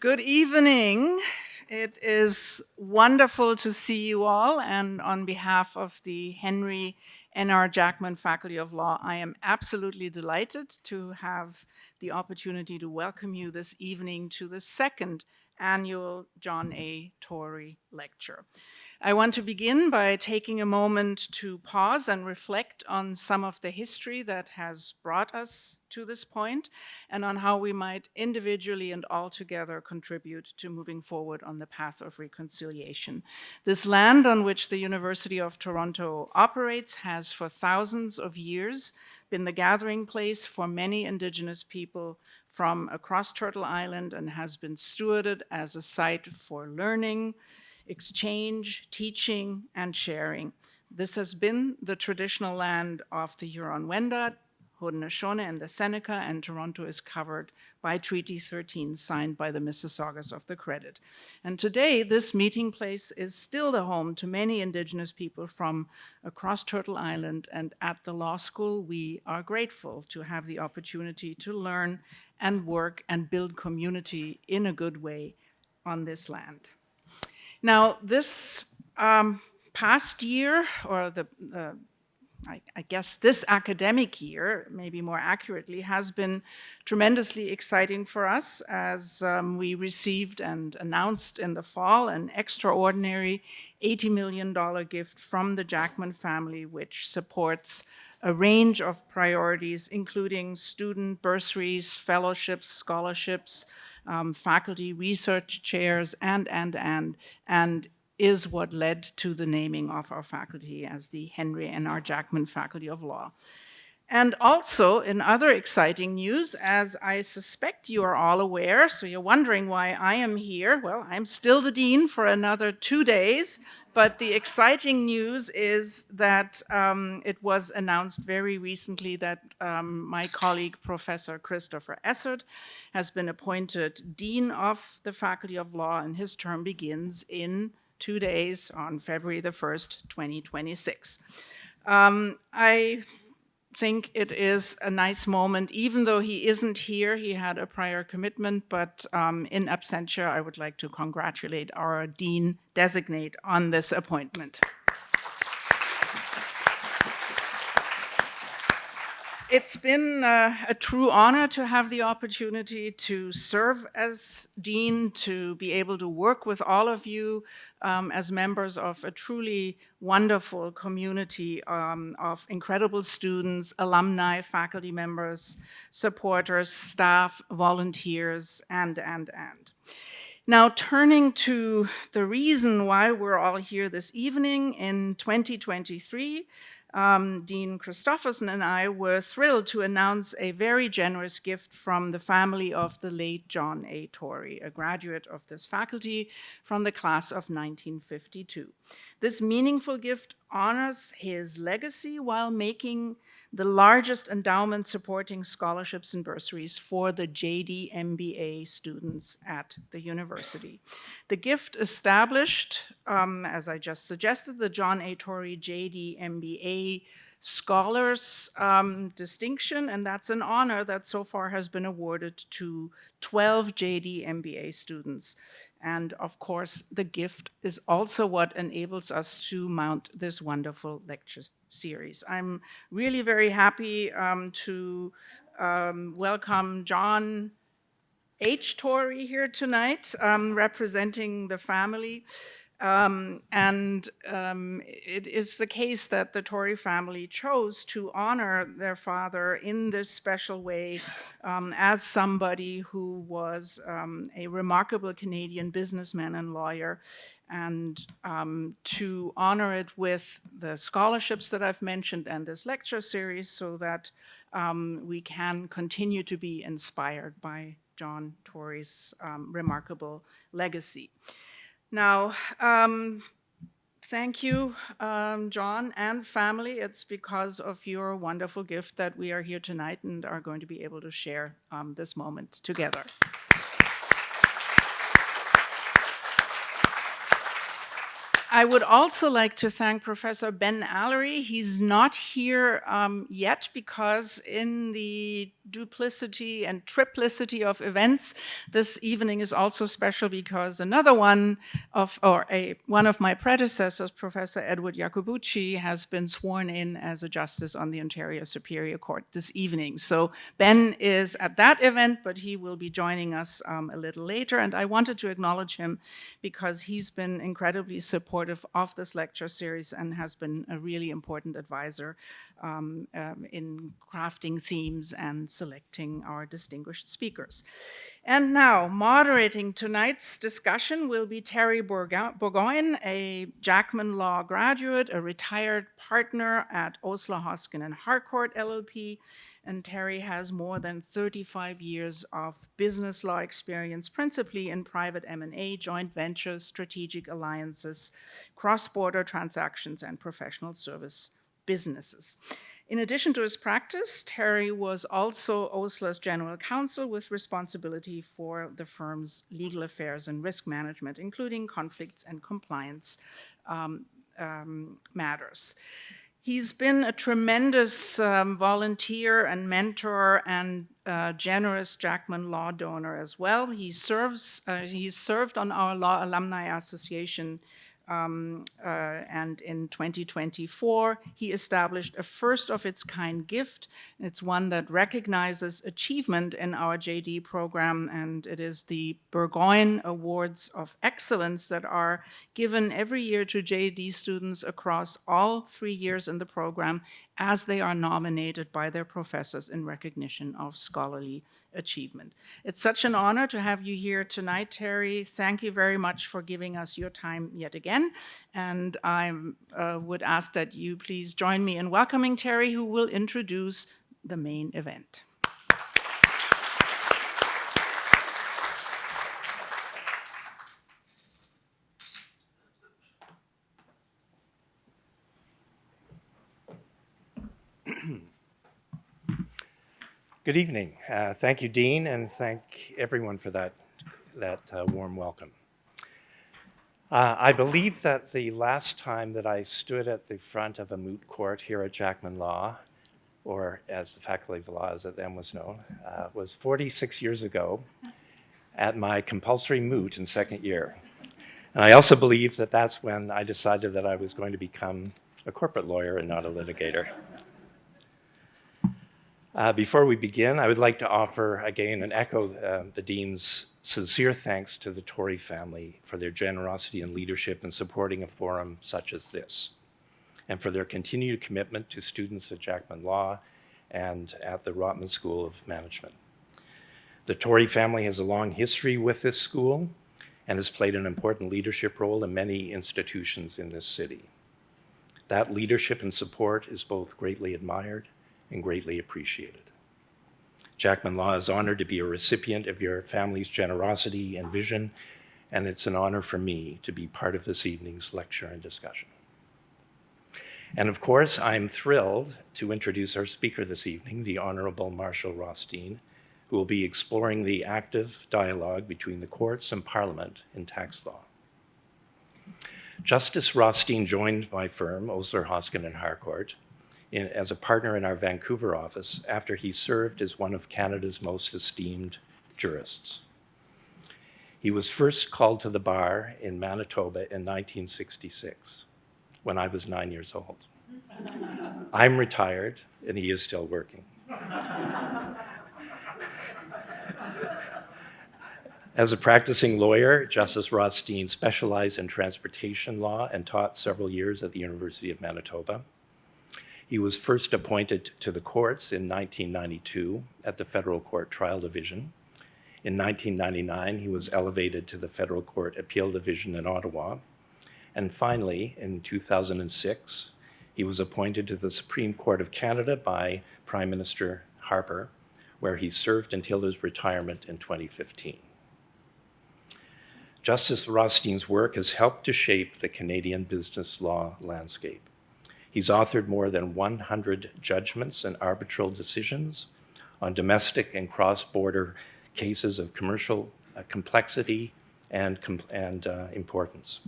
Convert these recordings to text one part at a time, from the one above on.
Good evening. It is wonderful to see you all, and on behalf of the Henry N.R. Jackman Faculty of Law, I am absolutely delighted to have the opportunity to welcome you this evening to the second annual John A. Tory Lecture. I want to begin by taking a moment to pause and reflect on some of the history that has brought us to this point and on how we might individually and all together contribute to moving forward on the path of reconciliation. This land on which the University of Toronto operates has for thousands of years been the gathering place for many Indigenous people from across Turtle Island and has been stewarded as a site for learning, exchange, teaching, and sharing. This has been the traditional land of the Huron-Wendat, Haudenosaunee, and the Seneca, and Toronto is covered by Treaty 13 signed by the Mississaugas of the Credit. And today, this meeting place is still the home to many Indigenous people from across Turtle Island, and at the law school, we are grateful to have the opportunity to learn and work and build community in a good way on this land. Now, this past year, or I guess this academic year, maybe more accurately, has been tremendously exciting for us as we received and announced in the fall an extraordinary $80 million gift from the Jackman family, which supports a range of priorities, including student bursaries, fellowships, scholarships, faculty research chairs, and is what led to the naming of our faculty as the Henry N.R. Jackman Faculty of Law. And also, in other exciting news, as I suspect you are all aware, so you're wondering why I am here. Well, I'm still the dean for another 2 days, but the exciting news is that it was announced very recently that my colleague, Professor Christopher Essert, has been appointed dean of the Faculty of Law, and his term begins in 2 days on February the 1st, 2026. I think it is a nice moment, even though he isn't here, he had a prior commitment, but in absentia, I would like to congratulate our dean designate on this appointment. It's been a true honor to have the opportunity to serve as dean, to be able to work with all of you as members of a truly wonderful community of incredible students, alumni, faculty members, supporters, staff, volunteers, and. Now, turning to the reason why we're all here this evening, in 2023, Dean Christofferson and I were thrilled to announce a very generous gift from the family of the late John A. Tory, a graduate of this faculty from the class of 1952. This meaningful gift honors his legacy while making the largest endowment supporting scholarships and bursaries for the JD MBA students at the university. The gift established, as I just suggested, the John A. Tory JD MBA Scholars distinction, and that's an honor that so far has been awarded to 12 JD MBA students. And of course, the gift is also what enables us to mount this wonderful lecture series. I'm really very happy to welcome John H. Tory here tonight, representing the family. It is the case that the Tory family chose to honor their father in this special way as somebody who was a remarkable Canadian businessman and lawyer, and to honor it with the scholarships that I've mentioned and this lecture series so that we can continue to be inspired by John Tory's remarkable legacy. Now, thank you, John and family. It's because of your wonderful gift that we are here tonight and are going to be able to share this moment together. I would also like to thank Professor Ben Alarie. He's not here yet because in the duplicity and triplicity of events. This evening is also special because another one of my predecessors, Professor Edward Iacobucci, has been sworn in as a justice on the Ontario Superior Court this evening. So Ben is at that event, but he will be joining us a little later. And I wanted to acknowledge him because he's been incredibly supportive of this lecture series and has been a really important advisor in crafting themes and selecting our distinguished speakers. And now, moderating tonight's discussion will be Terry Burgoyne, a Jackman Law graduate, a retired partner at Osler, Hoskin Harcourt LLP, and Terry has more than 35 years of business law experience, principally in private M&A, joint ventures, strategic alliances, cross-border transactions, and professional service businesses. In addition to his practice, Terry was also Osler's general counsel with responsibility for the firm's legal affairs and risk management, including conflicts and compliance matters. He's been a tremendous volunteer and mentor and generous Jackman Law donor as well. He's served on our Law Alumni Association, and in 2024, he established a first-of-its-kind gift. It's one that recognizes achievement in our JD program, and it is the Burgoyne Awards of Excellence that are given every year to JD students across all 3 years in the program as they are nominated by their professors in recognition of scholarly achievement. It's such an honor to have you here tonight, Terry. Thank you very much for giving us your time yet again. And I would ask that you please join me in welcoming Terry, who will introduce the main event. Good evening. Thank you, Dean, and thank everyone for that warm welcome. I believe that the last time that I stood at the front of a moot court here at Jackman Law, or as the Faculty of Law as it then was known, was 46 years ago at my compulsory moot in second year. And I also believe that that's when I decided that I was going to become a corporate lawyer and not a litigator. Before we begin, I would like to offer again and echo the Dean's sincere thanks to the Tory family for their generosity and leadership in supporting a forum such as this, and for their continued commitment to students at Jackman Law and at the Rotman School of Management. The Tory family has a long history with this school and has played an important leadership role in many institutions in this city. That leadership and support is both greatly admired and greatly appreciated. Jackman Law is honored to be a recipient of your family's generosity and vision, and it's an honor for me to be part of this evening's lecture and discussion. And of course, I'm thrilled to introduce our speaker this evening, the Honorable Marshall Rothstein, who will be exploring the active dialogue between the courts and Parliament in tax law. Justice Rothstein joined my firm, Osler, Hoskin Harcourt, as a partner in our Vancouver office after he served as one of Canada's most esteemed jurists. He was first called to the bar in Manitoba in 1966, when I was 9 years old. I'm retired, and he is still working. As a practicing lawyer, Justice Rothstein specialized in transportation law and taught several years at the University of Manitoba. He was first appointed to the courts in 1992 at the Federal Court Trial Division. In 1999, he was elevated to the Federal Court Appeal Division in Ottawa. And finally, in 2006, he was appointed to the Supreme Court of Canada by Prime Minister Harper, where he served until his retirement in 2015. Justice Rothstein's work has helped to shape the Canadian business law landscape. He's authored more than 100 judgments and arbitral decisions on domestic and cross-border cases of commercial complexity and importance.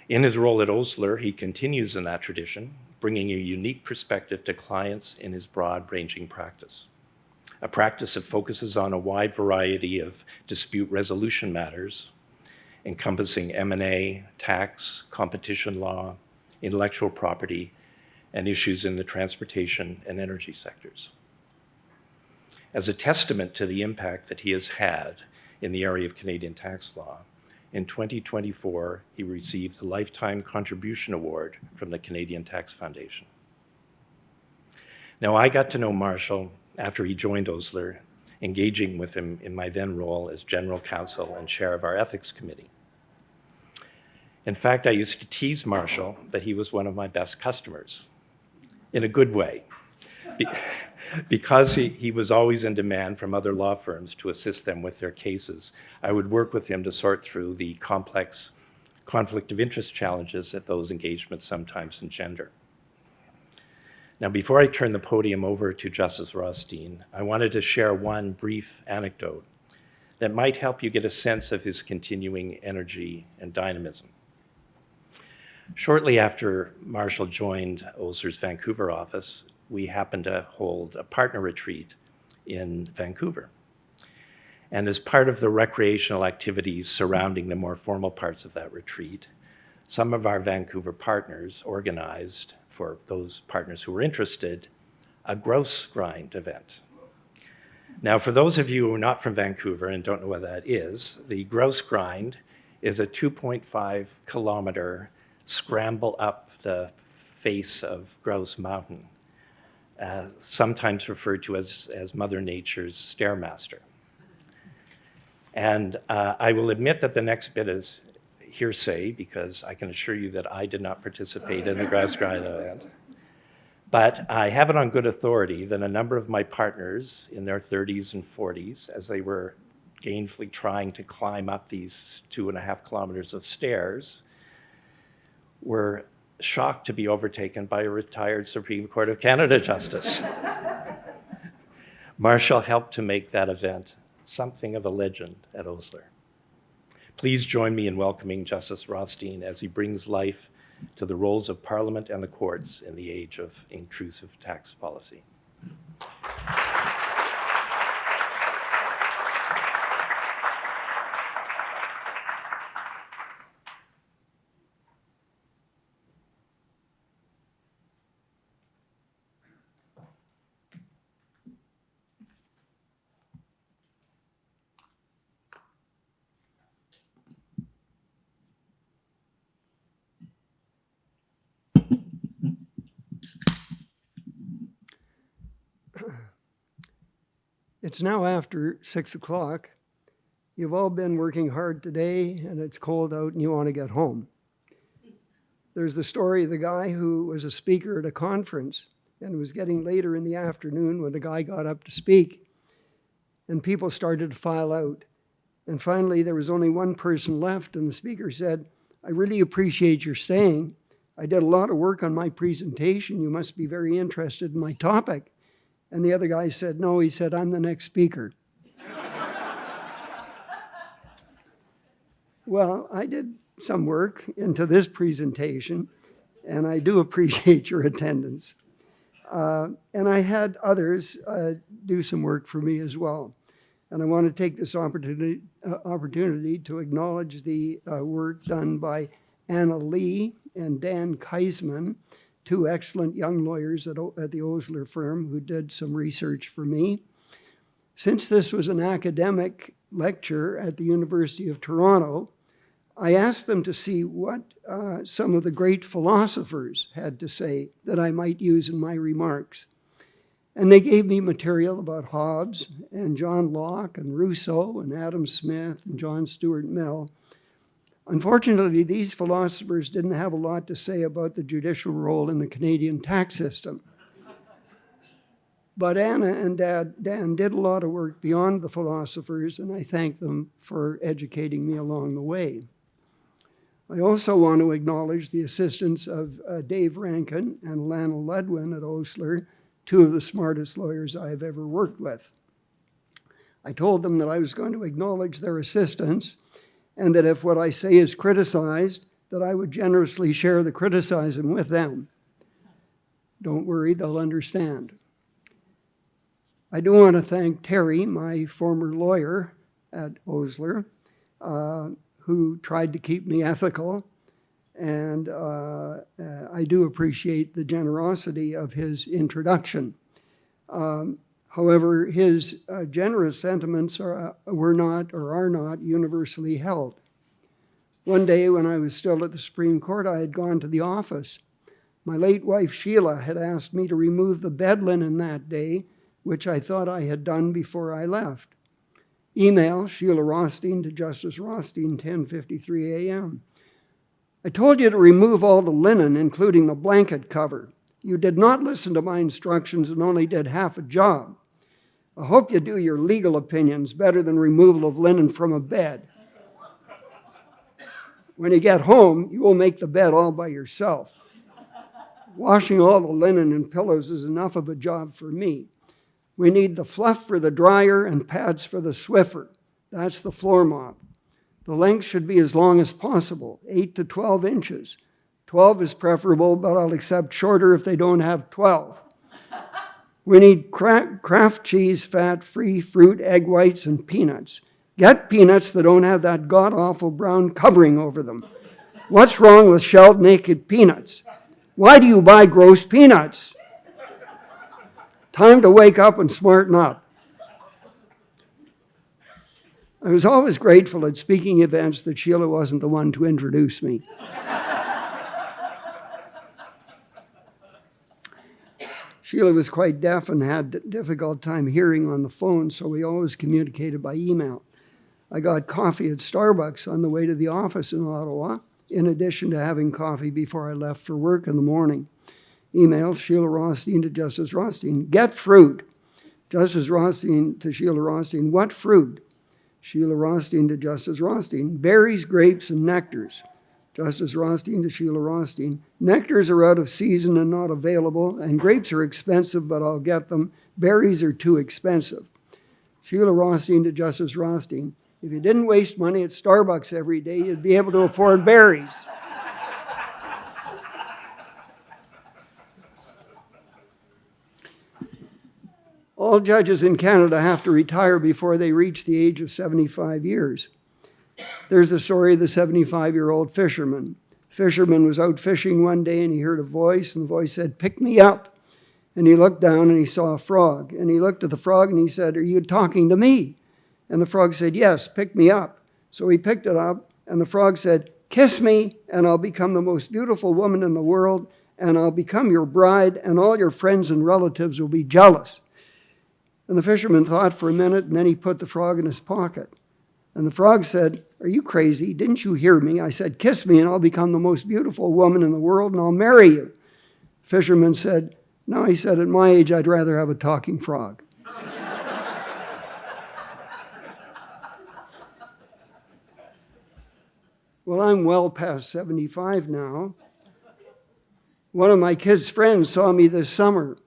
In his role at Osler, he continues in that tradition, bringing a unique perspective to clients in his broad-ranging practice. a practice that focuses on a wide variety of dispute resolution matters, encompassing M&A, tax, competition law, intellectual property, and issues in the transportation and energy sectors. As a testament to the impact that he has had in the area of Canadian tax law, in 2024, he received the Lifetime Contribution Award from the Canadian Tax Foundation. Now, I got to know Marshall after he joined Osler, engaging with him in my then role as general counsel and chair of our ethics committee. In fact, I used to tease Marshall that he was one of my best customers, in a good way, because he was always in demand from other law firms to assist them with their cases. I would work with him to sort through the complex conflict of interest challenges that those engagements sometimes engender. Now, before I turn the podium over to Justice Rothstein, I wanted to share one brief anecdote that might help you get a sense of his continuing energy and dynamism. Shortly after Marshall joined Osler's Vancouver office, we happened to hold a partner retreat in Vancouver. And as part of the recreational activities surrounding the more formal parts of that retreat, some of our Vancouver partners organized, for those partners who were interested, a gross grind event. Now, for those of you who are not from Vancouver and don't know what that is, the gross grind is a 2.5 kilometer scramble up the face of Grouse Mountain, sometimes referred to as Mother Nature's Stairmaster. And I will admit that the next bit is hearsay, because I can assure you that I did not participate in the grouse grind event. But I have it on good authority that a number of my partners in their 30s and 40s, as they were gainfully trying to climb up these 2.5 kilometers of stairs, were shocked to be overtaken by a retired Supreme Court of Canada justice. Marshall helped to make that event something of a legend at Osler. Please join me in welcoming Justice Rothstein as he brings life to the roles of Parliament and the courts in the age of intrusive tax policy. It's now after 6 o'clock. You've all been working hard today, and it's cold out, and you want to get home. There's the story of the guy who was a speaker at a conference, and it was getting later in the afternoon when the guy got up to speak, and people started to file out. And finally, there was only one person left, and the speaker said, "I really appreciate your staying. I did a lot of work on my presentation. You must be very interested in my topic." And the other guy said, "No," he said, "I'm the next speaker." Well, I did some work into this presentation, and I do appreciate your attendance. And I had others do some work for me as well. And I want to take this opportunity to acknowledge the work done by Alarie and Dan Keisman, two excellent young lawyers at the Osler firm who did some research for me. Since this was an academic lecture at the University of Toronto, I asked them to see what some of the great philosophers had to say that I might use in my remarks. And they gave me material about Hobbes and John Locke and Rousseau and Adam Smith and John Stuart Mill. Unfortunately, these philosophers didn't have a lot to say about the judicial role in the Canadian tax system. But Anna and Dan did a lot of work beyond the philosophers, and I thank them for educating me along the way. I also want to acknowledge the assistance of Dave Rankin and Lana Ludwin at Osler, two of the smartest lawyers I have ever worked with. I told them that I was going to acknowledge their assistance, and that if what I say is criticized, that I would generously share the criticism with them. Don't worry, they'll understand. I do want to thank Terry, my former lawyer at Osler, who tried to keep me ethical. And I do appreciate the generosity of his introduction. However, his generous sentiments were not or are not universally held. One day when I was still at the Supreme Court, I had gone to the office. My late wife, Sheila, had asked me to remove the bed linen that day, which I thought I had done before I left. Email, Sheila Rothstein to Justice Rothstein, 10:53 a.m. I told you to remove all the linen, including the blanket cover. You did not listen to my instructions and only did half a job. I hope you do your legal opinions better than removal of linen from a bed. When you get home, you will make the bed all by yourself. Washing all the linen and pillows is enough of a job for me. We need the fluff for the dryer and pads for the Swiffer. That's the floor mop. The length should be as long as possible, 8 to 12 inches. 12 is preferable, but I'll accept shorter if they don't have 12. We need Kraft cheese, fat-free fruit, egg whites, and peanuts. Get peanuts that don't have that god-awful brown covering over them. What's wrong with shelled naked peanuts? Why do you buy gross peanuts? Time to wake up and smarten up. I was always grateful at speaking events that Sheila wasn't the one to introduce me. Sheila was quite deaf and had a difficult time hearing on the phone, so we always communicated by email. I got coffee at Starbucks on the way to the office in Ottawa, in addition to having coffee before I left for work in the morning. Email, Sheila Rothstein to Justice Rothstein. Get fruit. Justice Rothstein to Sheila Rothstein. What fruit? Sheila Rothstein to Justice Rothstein. Berries, grapes, and nectars. Justice Rothstein to Sheila Rothstein. Nectars are out of season and not available, and grapes are expensive, but I'll get them. Berries are too expensive. Sheila Rothstein to Justice Rothstein. If you didn't waste money at Starbucks every day, you'd be able to afford berries. All judges in Canada have to retire before they reach the age of 75 years. There's the story of the 75-year-old fisherman. Fisherman was out fishing one day and he heard a voice, and the voice said, "Pick me up." And he looked down and he saw a frog. And he looked at the frog and he said, "Are you talking to me?" And the frog said, "Yes, pick me up." So he picked it up, and the frog said, "Kiss me, and I'll become the most beautiful woman in the world, and I'll become your bride, and all your friends and relatives will be jealous." And the fisherman thought for a minute, and then he put the frog in his pocket. And the frog said, "Are you crazy? Didn't you hear me? I said, kiss me, and I'll become the most beautiful woman in the world, and I'll marry you." The fisherman said, "No," he said, "at my age, I'd rather have a talking frog." Well, I'm well past 75 now. One of my kids' friends saw me this summer.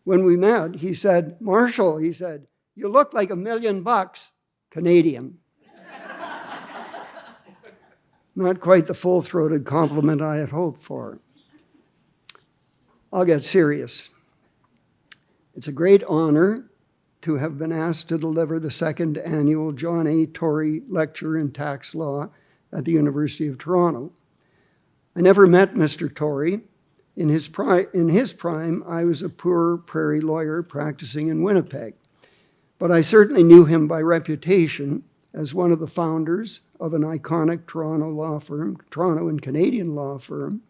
When we met, he said, "Marshall," he said, "you look like $1 million Canadian." Not quite the full-throated compliment I had hoped for. I'll get serious. It's a great honor to have been asked to deliver the second annual John A. Tory Lecture in Tax Law at the University of Toronto. I never met Mr. Tory. In his prime, I was a poor prairie lawyer practicing in Winnipeg. But I certainly knew him by reputation as one of the founders of an iconic Toronto and Canadian law firm,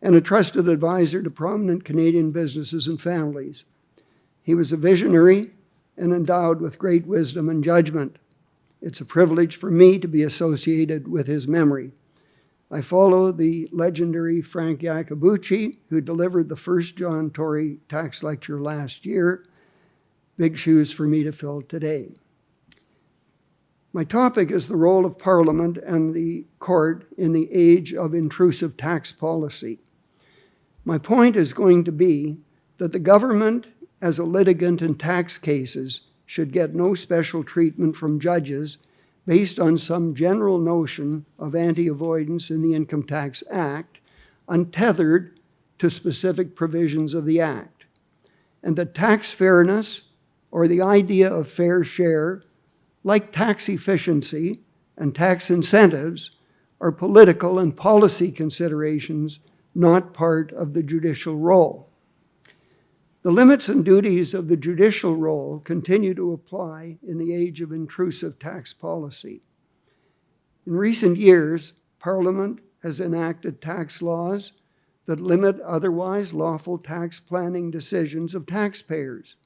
and a trusted advisor to prominent Canadian businesses and families. He was a visionary and endowed with great wisdom and judgment. It's a privilege for me to be associated with his memory. I follow the legendary Frank Iacobucci, who delivered the first John Tory tax lecture last year. Big shoes for me to fill today. My topic is the role of Parliament and the court in the age of intrusive tax policy. My point is going to be that the government, as a litigant in tax cases, should get no special treatment from judges based on some general notion of anti-avoidance in the Income Tax Act, untethered to specific provisions of the Act, and that tax fairness or the idea of fair share, like tax efficiency and tax incentives, are political and policy considerations, not part of the judicial role. The limits and duties of the judicial role continue to apply in the age of intrusive tax policy. In recent years, Parliament has enacted tax laws that limit otherwise lawful tax planning decisions of taxpayers.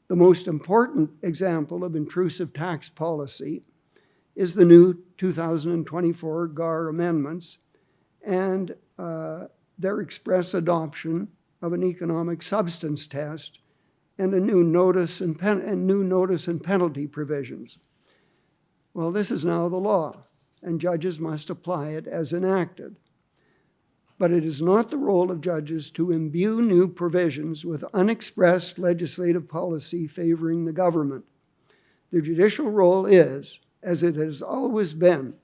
The most important example of intrusive tax policy is the new 2024 GAR amendments and their express adoption of an economic substance test and a new notice and penalty provisions. Well, this is now the law, and judges must apply it as enacted. But it is not the role of judges to imbue new provisions with unexpressed legislative policy favoring the government. The judicial role is, as it has always been,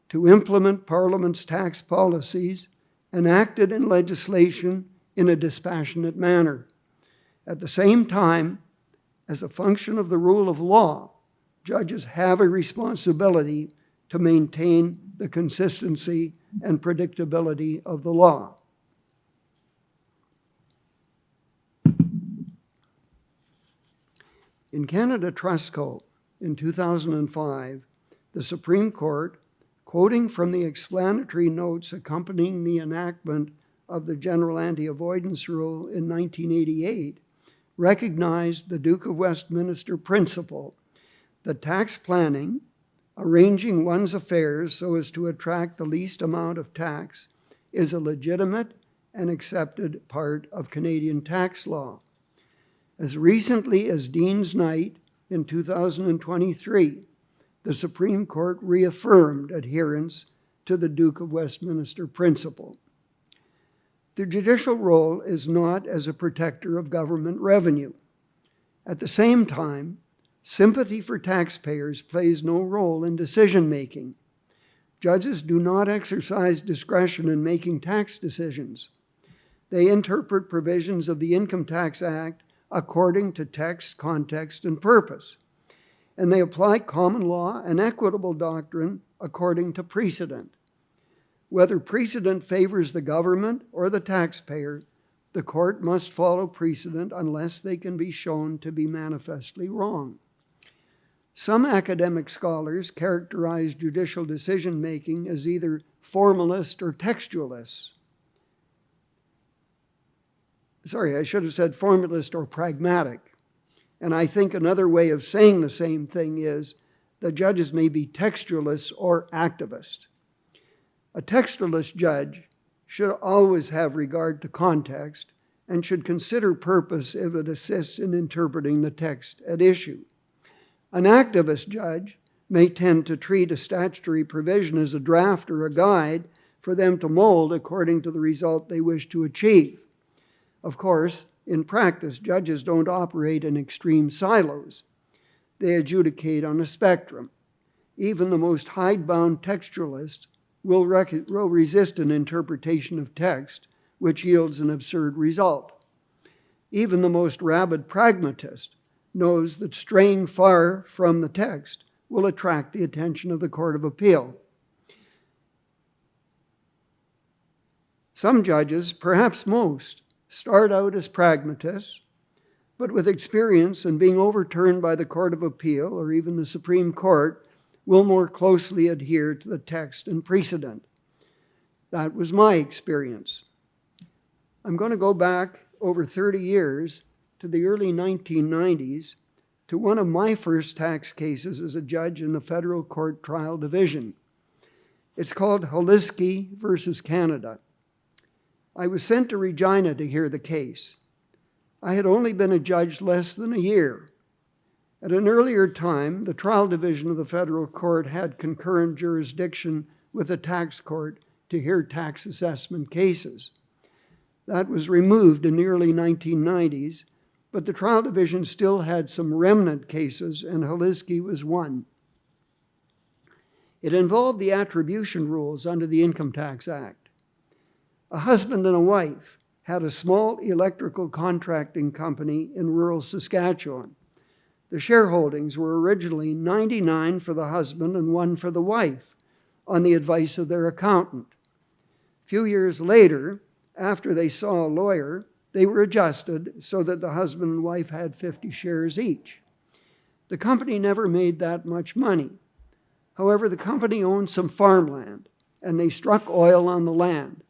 to implement Parliament's tax policies enacted in legislation in a dispassionate manner. At the same time, as a function of the rule of law, judges have a responsibility to maintain the consistency and predictability of the law. In Canada Trust Co. in 2005, the Supreme Court, quoting from the explanatory notes accompanying the enactment of the General Anti-Avoidance Rule in 1988, recognized the Duke of Westminster principle that tax planning, arranging one's affairs so as to attract the least amount of tax, is a legitimate and accepted part of Canadian tax law. As recently as Dean's Night in 2023, the Supreme Court reaffirmed adherence to the Duke of Westminster principle. The judicial role is not as a protector of government revenue. At the same time, sympathy for taxpayers plays no role in decision-making. Judges do not exercise discretion in making tax decisions. They interpret provisions of the Income Tax Act according to text, context, and purpose, and they apply common law and equitable doctrine according to precedent. Whether precedent favors the government or the taxpayer, the court must follow precedent unless they can be shown to be manifestly wrong. Some academic scholars characterize judicial decision-making as either formalist or textualist. Sorry, I should have said formalist or pragmatic. And I think another way of saying the same thing is that judges may be textualists or activists. A textualist judge should always have regard to context and should consider purpose if it assists in interpreting the text at issue. An activist judge may tend to treat a statutory provision as a draft or a guide for them to mold according to the result they wish to achieve. Of course, in practice, judges don't operate in extreme silos. They adjudicate on a spectrum. Even the most hidebound textualist will resist an interpretation of text which yields an absurd result. Even the most rabid pragmatist knows that straying far from the text will attract the attention of the Court of Appeal. Some judges, perhaps most, start out as pragmatists, but with experience and being overturned by the Court of Appeal or even the Supreme Court, will more closely adhere to the text and precedent. That was my experience. I'm going to go back over 30 years to the early 1990s to one of my first tax cases as a judge in the Federal Court Trial Division. It's called Hoskin versus Canada. I was sent to Regina to hear the case. I had only been a judge less than a year. At an earlier time, the trial division of the federal court had concurrent jurisdiction with the tax court to hear tax assessment cases. That was removed in the early 1990s, but the trial division still had some remnant cases, and Hoskin was one. It involved the attribution rules under the Income Tax Act. A husband and a wife had a small electrical contracting company in rural Saskatchewan. The shareholdings were originally 99 for the husband and 1 for the wife, on the advice of their accountant. A few years later, after they saw a lawyer, they were adjusted so that the husband and wife had 50 shares each. The company never made that much money. However, the company owned some farmland, and they struck oil on the land.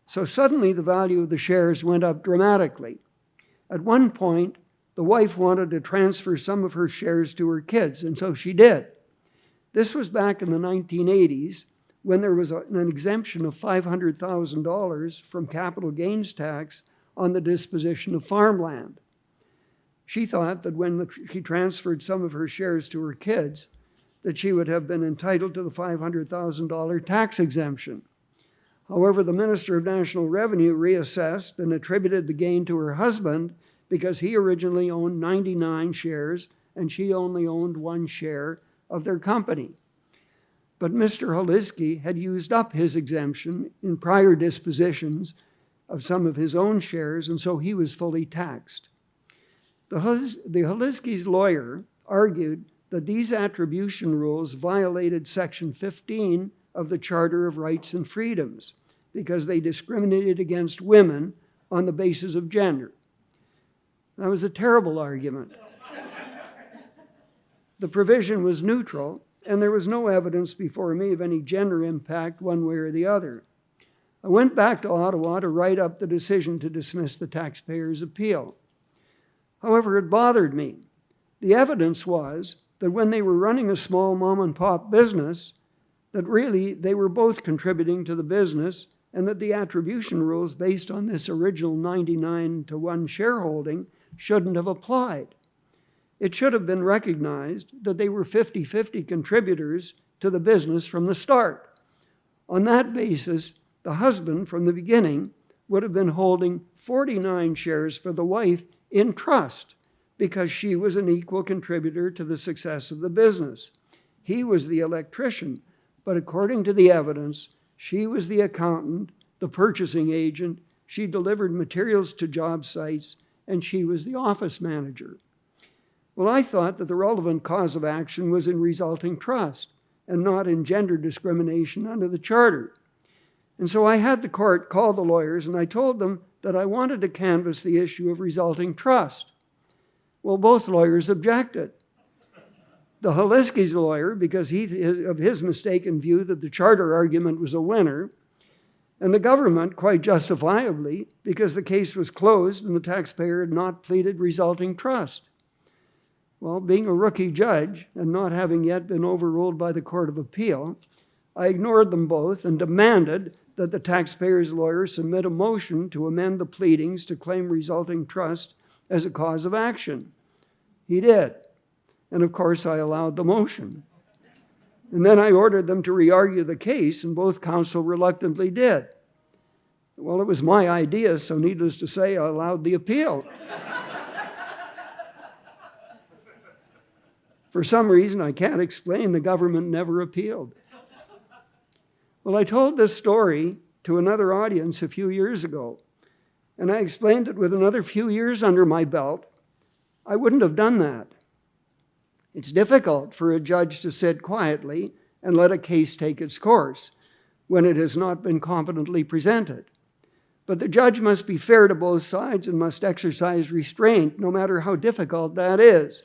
So suddenly the value of the shares went up dramatically. At one point, the wife wanted to transfer some of her shares to her kids, and so she did. This was back in the 1980s, when there was an exemption of $500,000 from capital gains tax on the disposition of farmland. She thought that when she transferred some of her shares to her kids, that she would have been entitled to the $500,000 tax exemption. However, the Minister of National Revenue reassessed and attributed the gain to her husband because he originally owned 99 shares and she only owned 1 share of their company. But Mr. Hoskin had used up his exemption in prior dispositions of some of his own shares, and so he was fully taxed. The Hoskin's lawyer argued that these attribution rules violated Section 15 of the Charter of Rights and Freedoms because they discriminated against women on the basis of gender. That was a terrible argument. The provision was neutral, and there was no evidence before me of any gender impact one way or the other. I went back to Ottawa to write up the decision to dismiss the taxpayers' appeal. However, it bothered me. The evidence was that when they were running a small mom-and-pop business, that really they were both contributing to the business, and that the attribution rules based on this original 99-to-1 shareholding shouldn't have applied. It should have been recognized that they were 50-50 contributors to the business from the start. On that basis, the husband from the beginning would have been holding 49 shares for the wife in trust because she was an equal contributor to the success of the business. He was the electrician, but according to the evidence, she was the accountant, the purchasing agent, she delivered materials to job sites, and she was the office manager. Well, I thought that the relevant cause of action was in resulting trust and not in gender discrimination under the Charter. And so I had the court call the lawyers, and I told them that I wanted to canvass the issue of resulting trust. Well, both lawyers objected. The Hoskin's lawyer, because of his mistaken view that the Charter argument was a winner, and the government, quite justifiably, because the case was closed and the taxpayer had not pleaded resulting trust. Well, being a rookie judge and not having yet been overruled by the Court of Appeal, I ignored them both and demanded that the taxpayer's lawyer submit a motion to amend the pleadings to claim resulting trust as a cause of action. He did. And of course, I allowed the motion. And then I ordered them to re-argue the case, and both counsel reluctantly did. Well, it was my idea, so needless to say, I allowed the appeal. For some reason I can't explain, the government never appealed. Well, I told this story to another audience a few years ago, and I explained that with another few years under my belt, I wouldn't have done that. It's difficult for a judge to sit quietly and let a case take its course when it has not been competently presented. But the judge must be fair to both sides and must exercise restraint, no matter how difficult that is.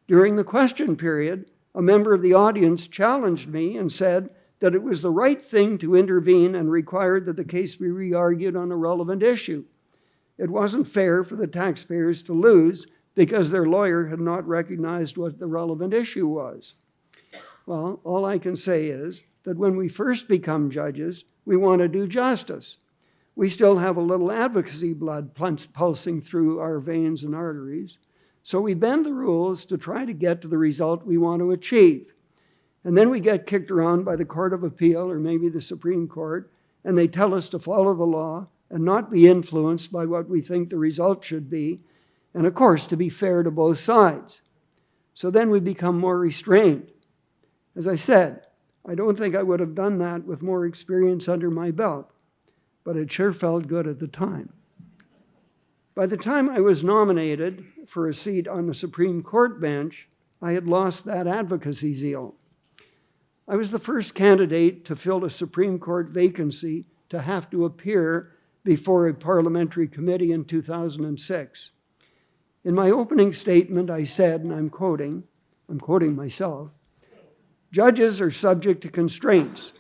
During the question period, a member of the audience challenged me and said that it was the right thing to intervene and required that the case be re-argued on a relevant issue. It wasn't fair for the taxpayers to lose because their lawyer had not recognized what the relevant issue was. Well, all I can say is that when we first become judges, we want to do justice. We still have a little advocacy blood pulsing through our veins and arteries, so we bend the rules to try to get to the result we want to achieve. And then we get kicked around by the Court of Appeal or maybe the Supreme Court, and they tell us to follow the law and not be influenced by what we think the result should be, and of course, to be fair to both sides. So then we become more restrained. As I said, I don't think I would have done that with more experience under my belt, but it sure felt good at the time. By the time I was nominated for a seat on the Supreme Court bench, I had lost that advocacy zeal. I was the first candidate to fill a Supreme Court vacancy to have to appear before a parliamentary committee in 2006. In my opening statement, I said, and I'm quoting myself, "Judges are subject to constraints.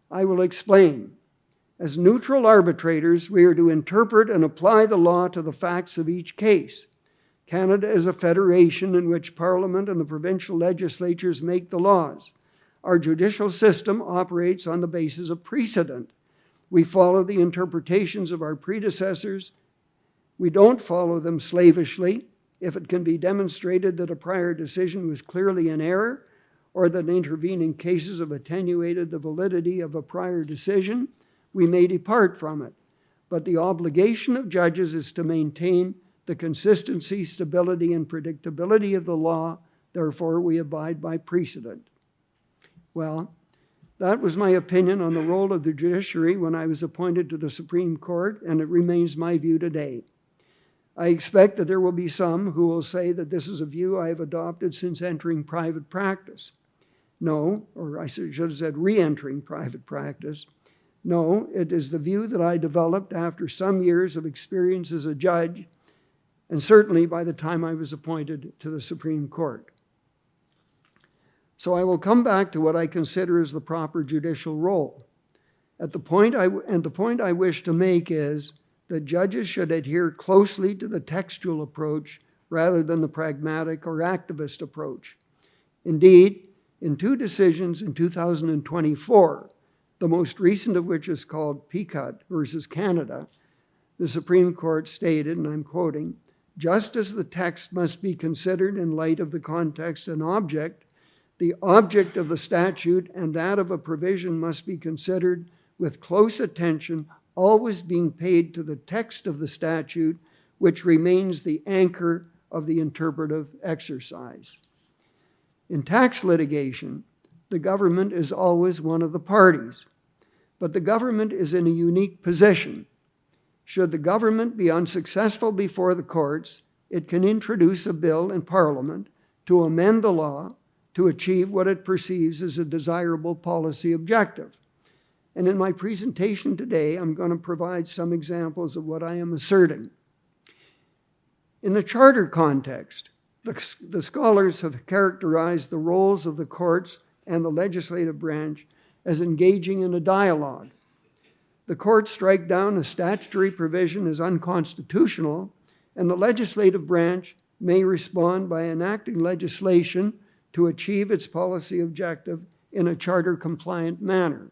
I will explain. As neutral arbitrators, we are to interpret and apply the law to the facts of each case. Canada is a federation in which Parliament and the provincial legislatures make the laws. Our judicial system operates on the basis of precedent. We follow the interpretations of our predecessors. We don't follow them slavishly. If it can be demonstrated that a prior decision was clearly in error, or that intervening cases have attenuated the validity of a prior decision, we may depart from it. But the obligation of judges is to maintain the consistency, stability, and predictability of the law. Therefore, we abide by precedent." Well, that was my opinion on the role of the judiciary when I was appointed to the Supreme Court, and it remains my view today. I expect that there will be some who will say that this is a view I have adopted since entering private practice. No, or I should have said re-entering private practice. No, it is the view that I developed after some years of experience as a judge, and certainly by the time I was appointed to the Supreme Court. So I will come back to what I consider as the proper judicial role. The point I wish to make is that judges should adhere closely to the textual approach rather than the pragmatic or activist approach. Indeed, in two decisions in 2024, the most recent of which is called Peacock versus Canada, the Supreme Court stated, and I'm quoting, "Just as the text must be considered in light of the context and object, the object of the statute and that of a provision must be considered with close attention, always being paid to the text of the statute, which remains the anchor of the interpretive exercise." In tax litigation, the government is always one of the parties, but the government is in a unique position. Should the government be unsuccessful before the courts, it can introduce a bill in Parliament to amend the law to achieve what it perceives as a desirable policy objective. And in my presentation today, I'm going to provide some examples of what I am asserting. In the charter context, the scholars have characterized the roles of the courts and the legislative branch as engaging in a dialogue. The courts strike down a statutory provision as unconstitutional, and the legislative branch may respond by enacting legislation to achieve its policy objective in a charter-compliant manner.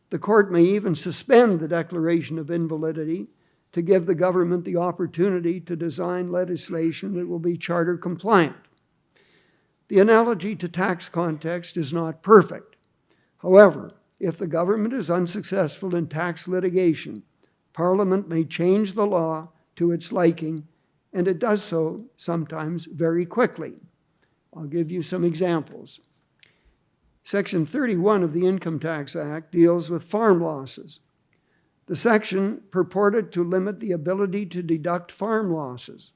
The court may even suspend the declaration of invalidity to give the government the opportunity to design legislation that will be charter-compliant. The analogy to tax context is not perfect. However, if the government is unsuccessful in tax litigation, Parliament may change the law to its liking, and it does so sometimes very quickly. I'll give you some examples. Section 31 of the Income Tax Act deals with farm losses. The section purported to limit the ability to deduct farm losses,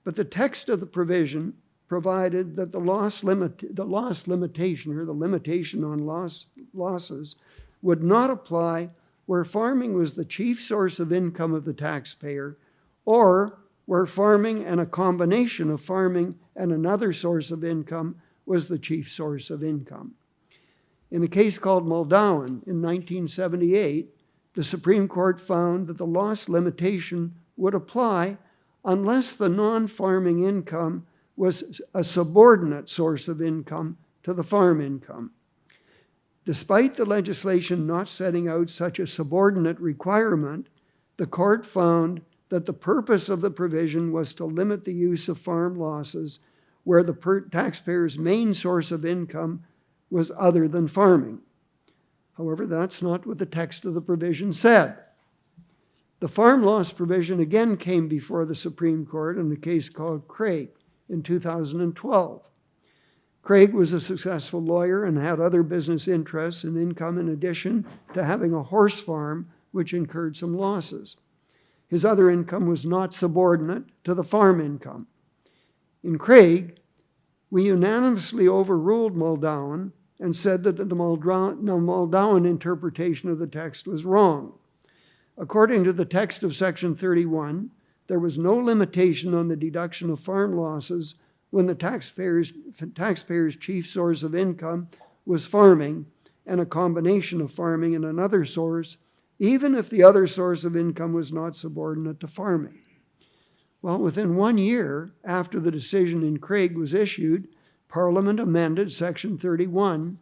but the text of the provision provided that the limitation on losses would not apply where farming was the chief source of income of the taxpayer, or where farming and a combination of farming and another source of income was the chief source of income. In a case called Muldown in 1978, the Supreme Court found that the loss limitation would apply unless the non-farming income was a subordinate source of income to the farm income. Despite the legislation not setting out such a subordinate requirement, the court found that the purpose of the provision was to limit the use of farm losses where the taxpayer's main source of income was other than farming. However, that's not what the text of the provision said. The farm loss provision again came before the Supreme Court in a case called Craig in 2012. Craig was a successful lawyer and had other business interests and income in addition to having a horse farm which incurred some losses. his other income was not subordinate to the farm income. In Craig, we unanimously overruled Muldown and said that the Muldown interpretation of the text was wrong. According to the text of Section 31, there was no limitation on the deduction of farm losses when the taxpayer's chief source of income was farming and a combination of farming and another source, even if the other source of income was not subordinate to farming. Well, within 1 year after the decision in Craig was issued, Parliament amended Section 31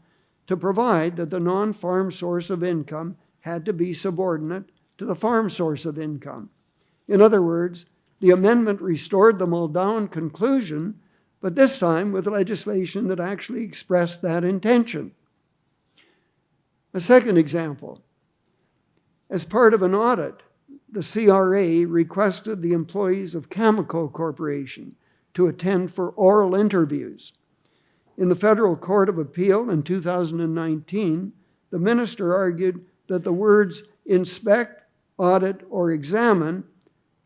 to provide that the non-farm source of income had to be subordinate to the farm source of income. In other words, the amendment restored the Muldown conclusion, but this time with legislation that actually expressed that intention. A second example. As part of an audit, the CRA requested the employees of Cameco Corporation to attend for oral interviews. In the Federal Court of Appeal in 2019, the minister argued that the words inspect, audit, or examine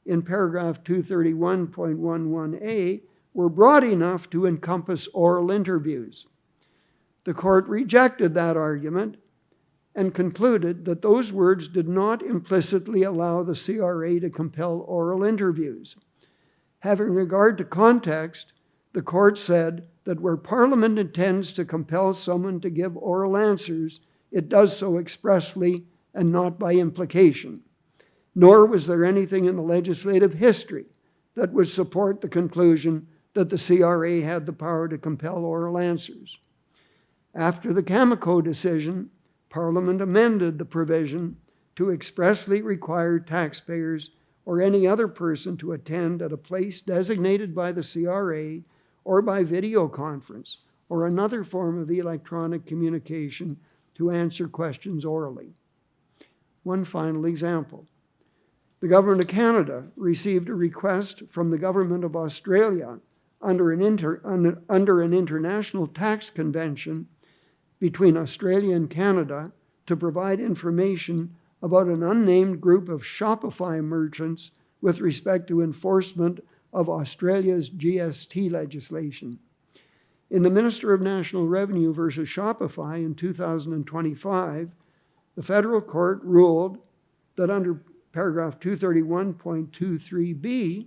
in paragraph 231.11a were broad enough to encompass oral interviews. The court rejected that argument and concluded that those words did not implicitly allow the CRA to compel oral interviews. Having regard to context, the court said that where Parliament intends to compel someone to give oral answers, it does so expressly and not by implication. Nor was there anything in the legislative history that would support the conclusion that the CRA had the power to compel oral answers. After the Cameco decision, Parliament amended the provision to expressly require taxpayers or any other person to attend at a place designated by the CRA or by video conference or another form of electronic communication to answer questions orally. One final example. The Government of Canada received a request from the Government of Australia under an international tax convention between Australia and Canada to provide information about an unnamed group of Shopify merchants with respect to enforcement of Australia's GST legislation. In the Minister of National Revenue versus Shopify in 2025, the federal court ruled that under paragraph 231.23b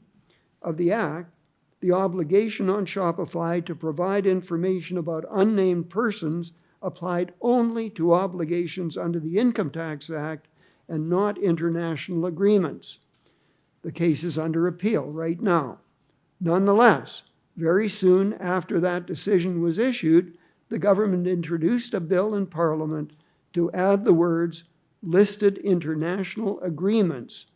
of the Act, the obligation on Shopify to provide information about unnamed persons applied only to obligations under the Income Tax Act and not international agreements. The case is under appeal right now. Nonetheless, very soon after that decision was issued, the government introduced a bill in Parliament to add the words listed international agreements,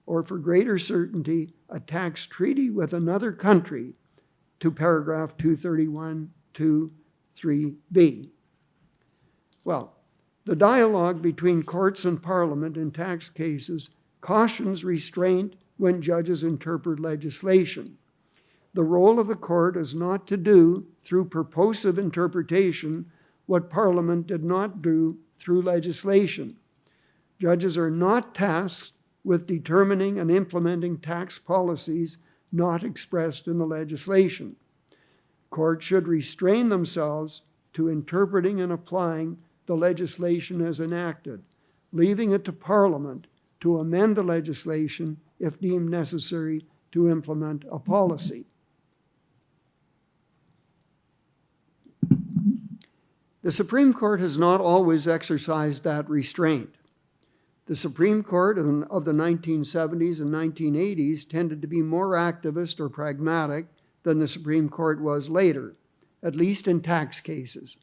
or for greater certainty, a tax treaty with another country, to paragraph 231.23b. Well, the dialogue between courts and Parliament in tax cases cautions restraint when judges interpret legislation. The role of the court is not to do, through purposive interpretation, what Parliament did not do through legislation. Judges are not tasked with determining and implementing tax policies not expressed in the legislation. Courts should restrain themselves to interpreting and applying the legislation as enacted, leaving it to Parliament to amend the legislation if deemed necessary to implement a policy. The Supreme Court has not always exercised that restraint. The Supreme Court of the 1970s and 1980s tended to be more activist or pragmatic than the Supreme Court was later, at least in tax cases.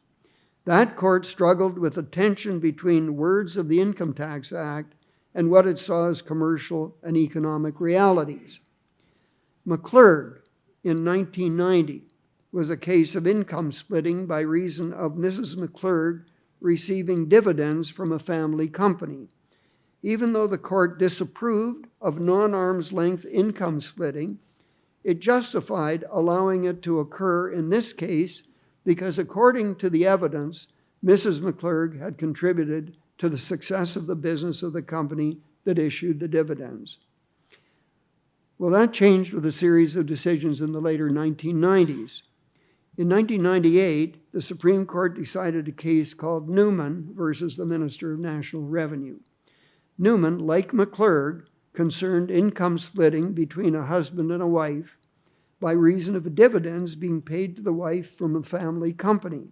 That court struggled with the tension between words of the Income Tax Act and what it saw as commercial and economic realities. McClurg in 1990 was a case of income splitting by reason of Mrs. McClurg receiving dividends from a family company. Even though the court disapproved of non-arm's length income splitting, it justified allowing it to occur in this case because, according to the evidence, Mrs. McClurg had contributed to the success of the business of the company that issued the dividends. Well, that changed with a series of decisions in the later 1990s. In 1998, the Supreme Court decided a case called Newman versus the Minister of National Revenue. Newman, like McClurg, concerned income splitting between a husband and a wife by reason of dividends being paid to the wife from a family company,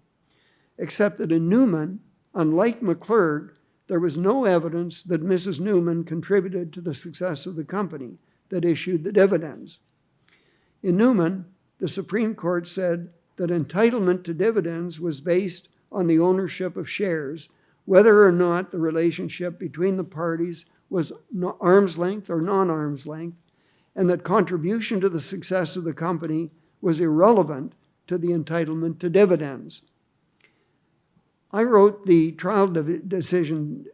except that in Newman, unlike McClurg, there was no evidence that Mrs. Newman contributed to the success of the company that issued the dividends. In Newman, the Supreme Court said that entitlement to dividends was based on the ownership of shares, whether or not the relationship between the parties was arm's length or non-arm's length, and that contribution to the success of the company was irrelevant to the entitlement to dividends. I wrote the trial decision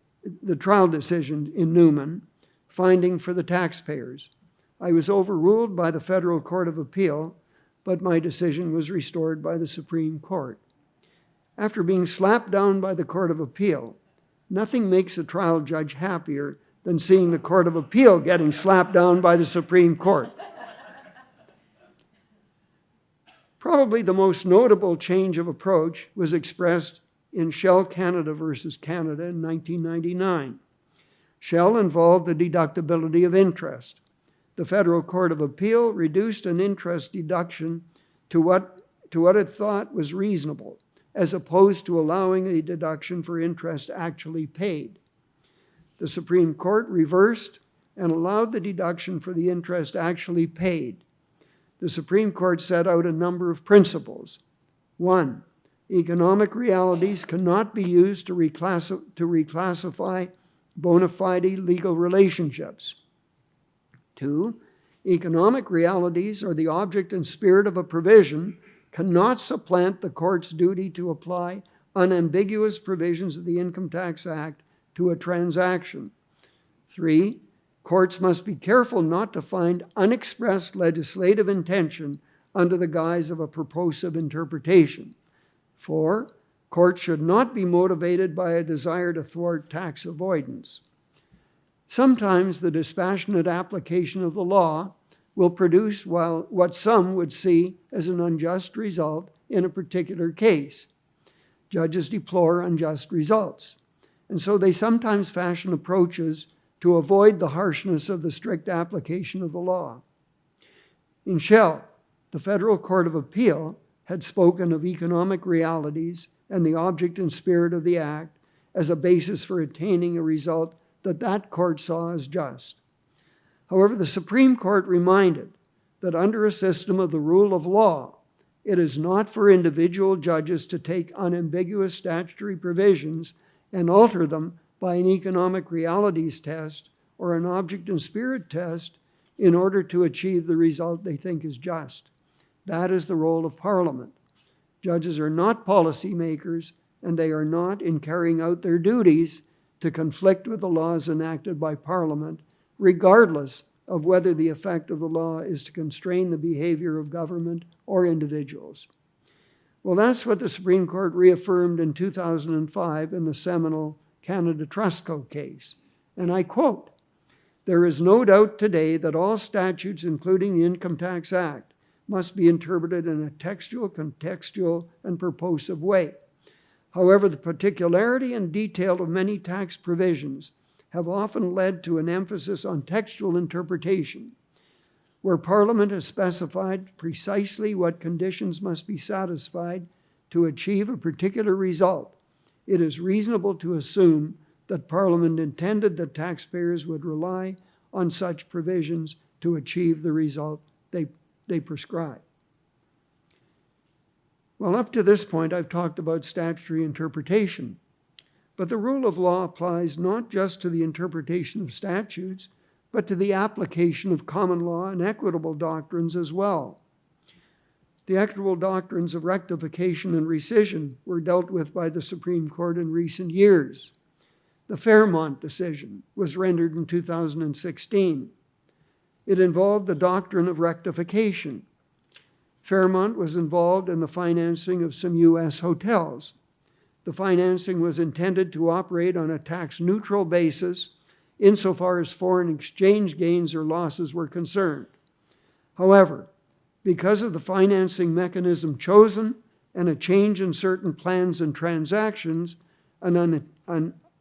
in Newman, finding for the taxpayers. I was overruled by the Federal Court of Appeal, but my decision was restored by the Supreme Court. After being slapped down by the Court of Appeal, nothing makes a trial judge happier than seeing the Court of Appeal getting slapped down by the Supreme Court. Probably the most notable change of approach was expressed in Shell Canada versus Canada in 1999. Shell involved the deductibility of interest. The Federal Court of Appeal reduced an interest deduction to what it thought was reasonable, as opposed to allowing a deduction for interest actually paid. The Supreme Court reversed and allowed the deduction for the interest actually paid. The Supreme Court set out a number of principles. 1, economic realities cannot be used to reclassify bona fide legal relationships. 2, economic realities or the object and spirit of a provision cannot supplant the court's duty to apply unambiguous provisions of the Income Tax Act to a transaction. 3, courts must be careful not to find unexpressed legislative intention under the guise of a purposive interpretation. 4, courts should not be motivated by a desire to thwart tax avoidance. Sometimes the dispassionate application of the law will produce what some would see as an unjust result in a particular case. Judges deplore unjust results, and so they sometimes fashion approaches to avoid the harshness of the strict application of the law. In Shell, the Federal Court of Appeal had spoken of economic realities and the object and spirit of the Act as a basis for attaining a result that court saw as just. However, the Supreme Court reminded that under a system of the rule of law, it is not for individual judges to take unambiguous statutory provisions and alter them by an economic realities test or an object and spirit test in order to achieve the result they think is just. That is the role of Parliament. Judges are not policymakers, and they are not, in carrying out their duties, to conflict with the laws enacted by Parliament, regardless of whether the effect of the law is to constrain the behavior of government or individuals. Well, that's what the Supreme Court reaffirmed in 2005 in the seminal Canada Trust Co. case. And I quote, "There is no doubt today that all statutes, including the Income Tax Act, must be interpreted in a textual, contextual, and purposive way. However, the particularity and detail of many tax provisions have often led to an emphasis on textual interpretation, where Parliament has specified precisely what conditions must be satisfied to achieve a particular result. It is reasonable to assume that Parliament intended that taxpayers would rely on such provisions to achieve the result they prescribe." Well, up to this point, I've talked about statutory interpretation, but the rule of law applies not just to the interpretation of statutes, but to the application of common law and equitable doctrines as well. The equitable doctrines of rectification and rescission were dealt with by the Supreme Court in recent years. The Fairmont decision was rendered in 2016. It involved the doctrine of rectification. Fairmont was involved in the financing of some U.S. hotels. The financing was intended to operate on a tax-neutral basis insofar as foreign exchange gains or losses were concerned. However, because of the financing mechanism chosen and a change in certain plans and transactions, an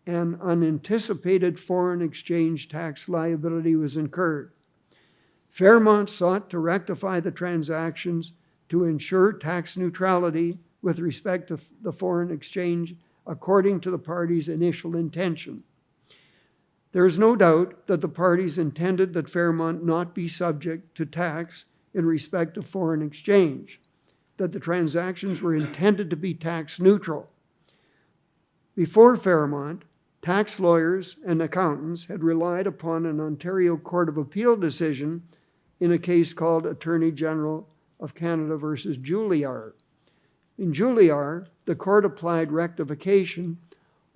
unanticipated foreign exchange tax liability was incurred. Fairmont sought to rectify the transactions to ensure tax neutrality with respect to the foreign exchange according to the parties' initial intention. There is no doubt that the parties intended that Fairmont not be subject to tax in respect of foreign exchange, that the transactions were intended to be tax neutral. Before Fairmont, tax lawyers and accountants had relied upon an Ontario Court of Appeal decision in a case called Attorney General of Canada versus Juilliard. In Juilliard, the court applied rectification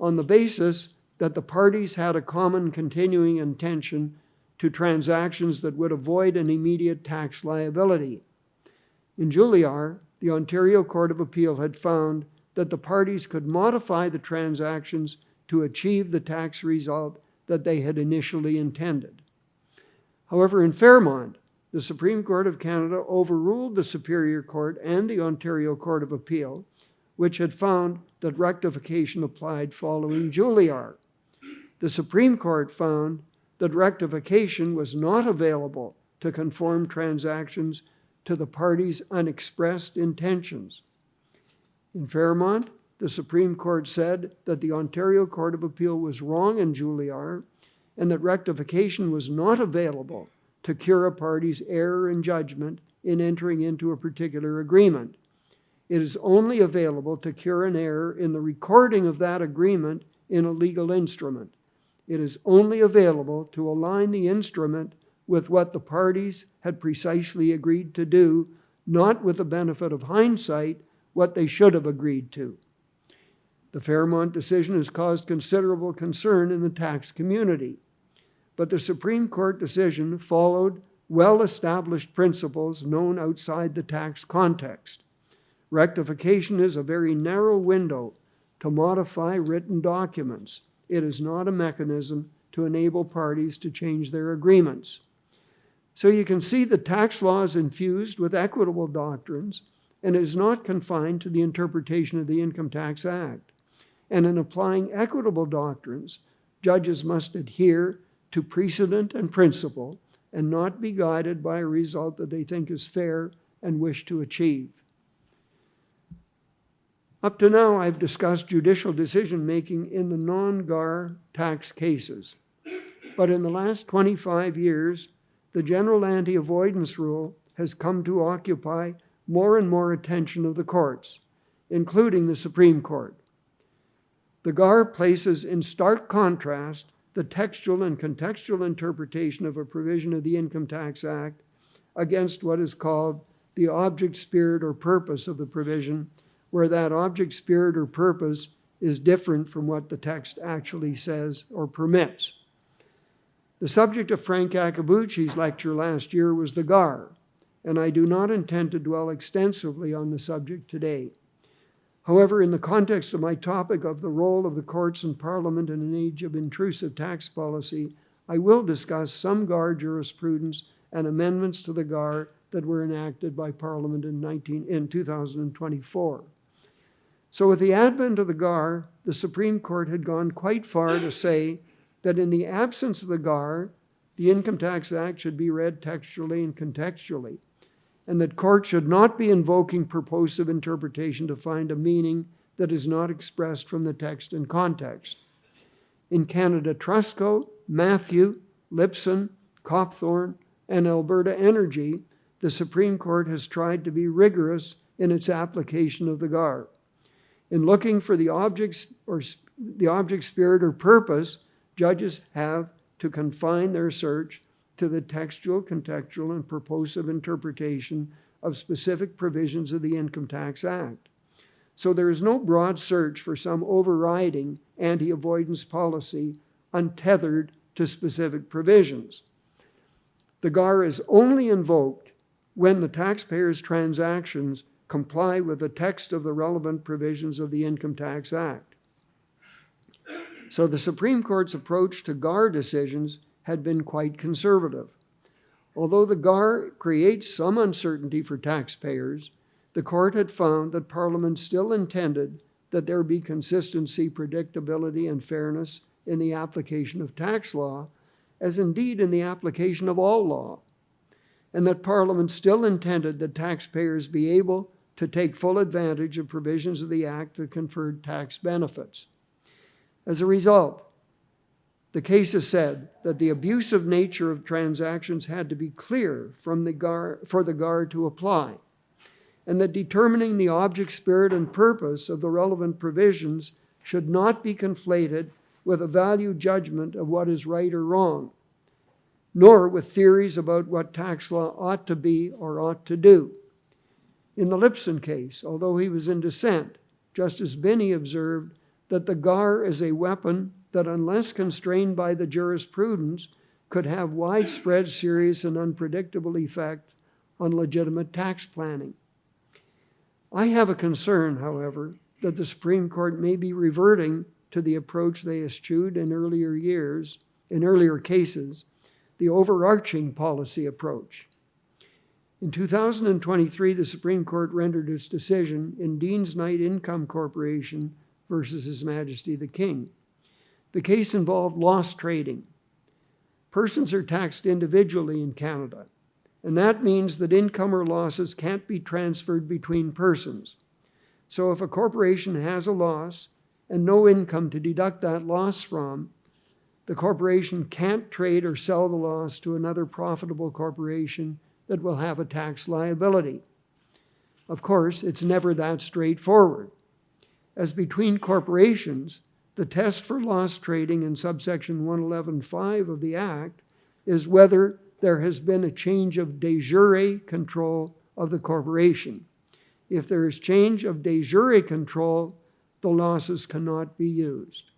on the basis that the parties had a common continuing intention to transactions that would avoid an immediate tax liability. In Juilliard, the Ontario Court of Appeal had found that the parties could modify the transactions to achieve the tax result that they had initially intended. However, in Fairmont, the Supreme Court of Canada overruled the Superior Court and the Ontario Court of Appeal, which had found that rectification applied following Juilliard. The Supreme Court found that rectification was not available to conform transactions to the parties' unexpressed intentions. In Fairmont, the Supreme Court said that the Ontario Court of Appeal was wrong in Juilliard and that rectification was not available to cure a party's error in judgment in entering into a particular agreement. It is only available to cure an error in the recording of that agreement in a legal instrument. It is only available to align the instrument with what the parties had precisely agreed to do, not with the benefit of hindsight, what they should have agreed to. The Fairmont decision has caused considerable concern in the tax community, but the Supreme Court decision followed well-established principles known outside the tax context. Rectification is a very narrow window to modify written documents. It is not a mechanism to enable parties to change their agreements. So you can see the tax law is infused with equitable doctrines, and it is not confined to the interpretation of the Income Tax Act. And in applying equitable doctrines, judges must adhere to precedent and principle and not be guided by a result that they think is fair and wish to achieve. Up to now, I've discussed judicial decision-making in the non-GAR tax cases. But in the last 25 years, the general anti-avoidance rule has come to occupy more and more attention of the courts, including the Supreme Court. The GAR places in stark contrast the textual and contextual interpretation of a provision of the Income Tax Act against what is called the object, spirit, or purpose of the provision, where that object, spirit, or purpose is different from what the text actually says or permits. The subject of Frank Akabuchi's lecture last year was the GAR, and I do not intend to dwell extensively on the subject today. However, in the context of my topic of the role of the courts and Parliament in an age of intrusive tax policy, I will discuss some GAR jurisprudence and amendments to the GAR that were enacted by Parliament in 2024. So with the advent of the GAR, the Supreme Court had gone quite far to say that in the absence of the GAR, the Income Tax Act should be read textually and contextually, and that courts should not be invoking purposive interpretation to find a meaning that is not expressed from the text and context. In Canada Trustco, Matthew, Lipson, Copthorne, and Alberta Energy, the Supreme Court has tried to be rigorous in its application of the GAR. In looking for the object, spirit, or purpose, judges have to confine their search to the textual, contextual, and purposive interpretation of specific provisions of the Income Tax Act. So there is no broad search for some overriding anti-avoidance policy untethered to specific provisions. The GAR is only invoked when the taxpayer's transactions comply with the text of the relevant provisions of the Income Tax Act. So the Supreme Court's approach to GAR decisions had been quite conservative. Although the GAR creates some uncertainty for taxpayers, the court had found that Parliament still intended that there be consistency, predictability, and fairness in the application of tax law, as indeed in the application of all law, and that Parliament still intended that taxpayers be able to take full advantage of provisions of the Act that conferred tax benefits. As a result, the case has said that the abusive nature of transactions had to be clear from the GAR, for the GAR to apply, and that determining the object, spirit, and purpose of the relevant provisions should not be conflated with a value judgment of what is right or wrong, nor with theories about what tax law ought to be or ought to do. In the Lipson case, although he was in dissent, Justice Binney observed that the GAR is a weapon that, unless constrained by the jurisprudence, could have widespread, serious, and unpredictable effect on legitimate tax planning. I have a concern, however, that the Supreme Court may be reverting to the approach they eschewed in earlier cases, the overarching policy approach. In 2023, the Supreme Court rendered its decision in Dean's Knight Income Corporation versus His Majesty the King. The case involved loss trading. Persons are taxed individually in Canada, and that means that income or losses can't be transferred between persons. So if a corporation has a loss and no income to deduct that loss from, the corporation can't trade or sell the loss to another profitable corporation that will have a tax liability. Of course, it's never that straightforward. As between corporations, the test for loss trading in subsection 111.5 of the Act is whether there has been a change of de jure control of the corporation. If there is change of de jure control, the losses cannot be used.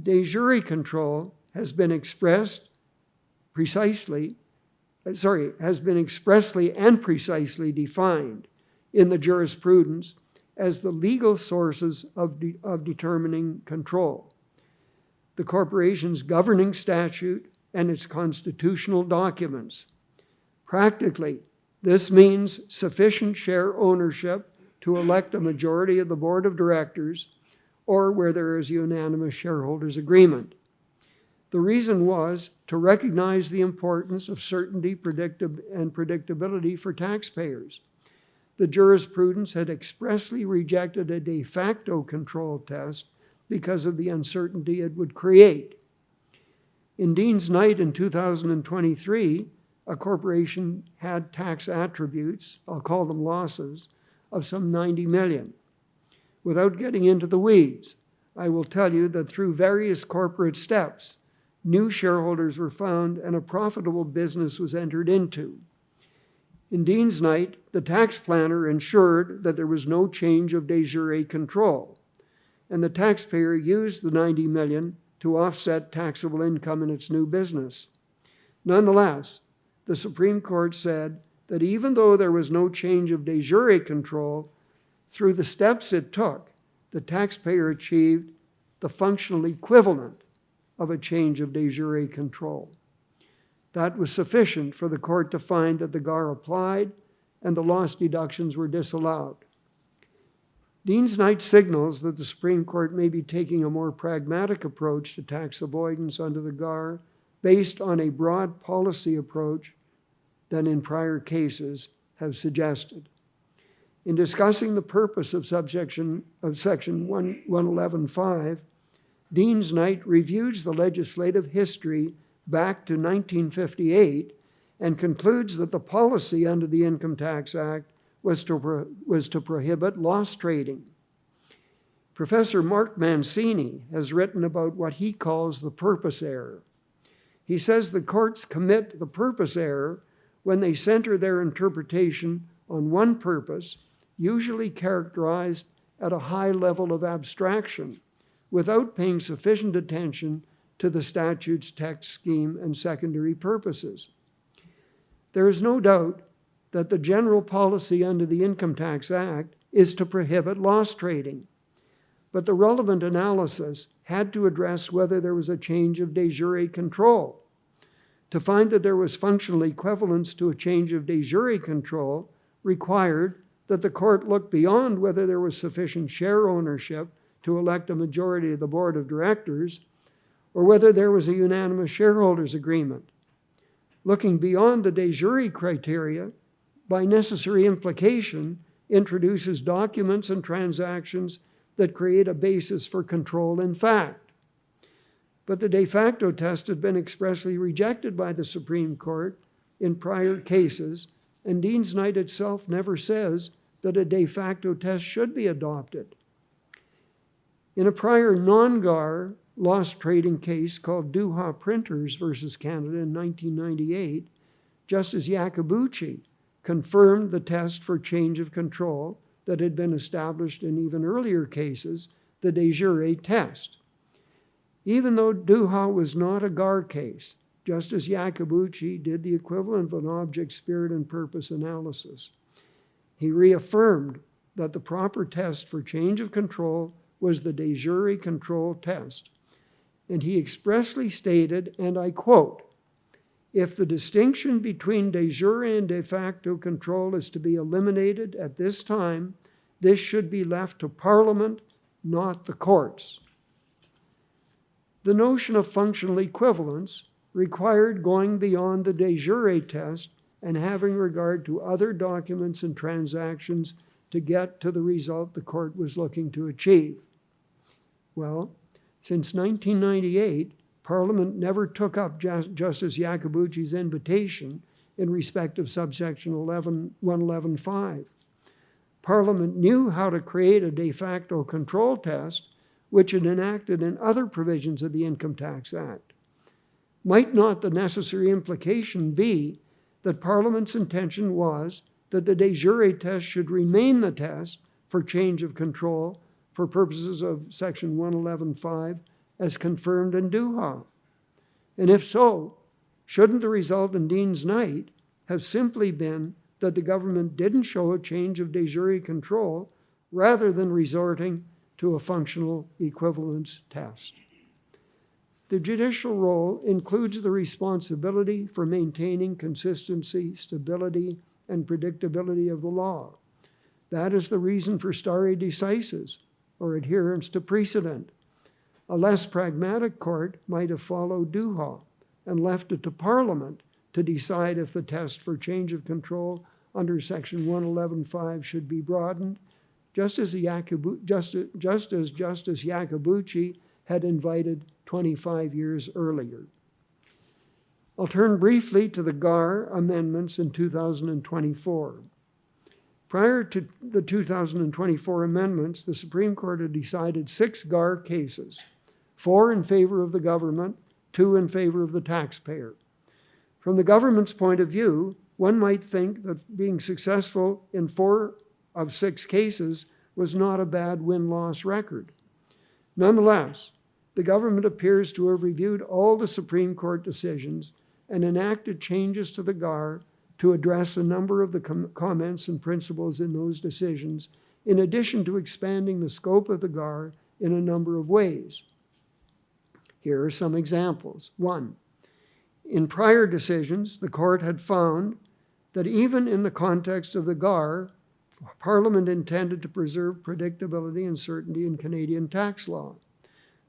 De jure control has been expressly and precisely defined in the jurisprudence as the legal sources of determining control, the corporation's governing statute and its constitutional documents. Practically, this means sufficient share ownership to elect a majority of the board of directors, or where there is unanimous shareholders' agreement. The reason was to recognize the importance of certainty, and predictability for taxpayers. The jurisprudence had expressly rejected a de facto control test because of the uncertainty it would create. In Dean's Knight in 2023, a corporation had tax attributes, I'll call them losses, of some 90 million. Without getting into the weeds, I will tell you that through various corporate steps, new shareholders were found and a profitable business was entered into. In Dean's Knight, the tax planner ensured that there was no change of de jure control, and the taxpayer used the 90 million to offset taxable income in its new business. Nonetheless, the Supreme Court said that even though there was no change of de jure control, through the steps it took, the taxpayer achieved the functional equivalent of a change of de jure control. That was sufficient for the court to find that the GAR applied and the loss deductions were disallowed. Dean's Knight signals that the Supreme Court may be taking a more pragmatic approach to tax avoidance under the GAR based on a broad policy approach than in prior cases have suggested. In discussing the purpose of section 111.5, Dean's Knight reviews the legislative history back to 1958 and concludes that the policy under the Income Tax Act was to prohibit loss trading. Professor Mark Mancini has written about what he calls the purpose error. He says the courts commit the purpose error when they center their interpretation on one purpose, usually characterized at a high level of abstraction, without paying sufficient attention to the statute's text, scheme, and secondary purposes. There is no doubt that the general policy under the Income Tax Act is to prohibit loss trading, but the relevant analysis had to address whether there was a change of de jure control. to find that there was functional equivalence to a change of de jure control required that the court look beyond whether there was sufficient share ownership to elect a majority of the board of directors or whether there was a unanimous shareholders agreement. Looking beyond the de jure criteria, by necessary implication, introduces documents and transactions that create a basis for control in fact. But the de facto test had been expressly rejected by the Supreme Court in prior cases, and Dean's Knight itself never says that a de facto test should be adopted. In a prior non-GAR lost trading case called Duha Printers versus Canada in 1998, Justice Iacobucci confirmed the test for change of control that had been established in even earlier cases, the de jure test. Even though Duha was not a GAR case, Justice Iacobucci did the equivalent of an object, spirit, and purpose analysis. He reaffirmed that the proper test for change of control was the de jure control test. And he expressly stated, and I quote, "If the distinction between de jure and de facto control is to be eliminated at this time, this should be left to Parliament, not the courts." The notion of functional equivalence required going beyond the de jure test and having regard to other documents and transactions to get to the result the court was looking to achieve. Well, since 1998, Parliament never took up Justice Iacobucci's invitation in respect of subsection 111.5. Parliament knew how to create a de facto control test, which it enacted in other provisions of the Income Tax Act. Might not the necessary implication be that Parliament's intention was that the de jure test should remain the test for change of control for purposes of section 111.5 as confirmed in Duha? And if so, shouldn't the result in Dean's Knight have simply been that the government didn't show a change of de jure control rather than resorting to a functional equivalence test? The judicial role includes the responsibility for maintaining consistency, stability, and predictability of the law. That is the reason for stare decisis, or adherence to precedent. A less pragmatic court might have followed Duha and left it to Parliament to decide if the test for change of control under section 111.5 should be broadened, just as Justice Iacobucci had invited 25 years earlier. I'll turn briefly to the GAR amendments in 2024. Prior to the 2024 amendments, the Supreme Court had decided 6 GAR cases, 4 in favor of the government, 2 in favor of the taxpayer. From the government's point of view, one might think that being successful in 4 of 6 cases was not a bad win-loss record. Nonetheless, the government appears to have reviewed all the Supreme Court decisions and enacted changes to the GAR to address a number of the comments and principles in those decisions, in addition to expanding the scope of the GAR in a number of ways. Here are some examples. 1, in prior decisions, the court had found that even in the context of the GAR, Parliament intended to preserve predictability and certainty in Canadian tax law.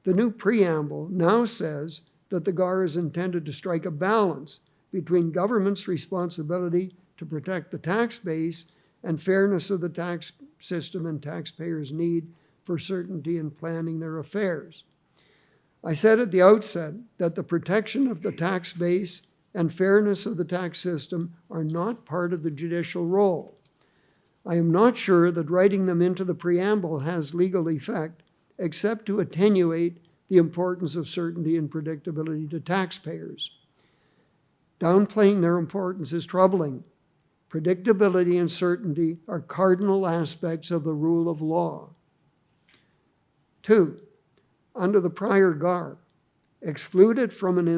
The new preamble now says that the GAR is intended to strike a balance between government's responsibility to protect the tax base and fairness of the tax system and taxpayers' need for certainty in planning their affairs. I said at the outset that the protection of the tax base and fairness of the tax system are not part of the judicial role. I am not sure that writing them into the preamble has legal effect, except to attenuate the importance of certainty and predictability to taxpayers. Downplaying their importance is troubling. Predictability and certainty are cardinal aspects of the rule of law. 2, under the prior GAR, excluded from an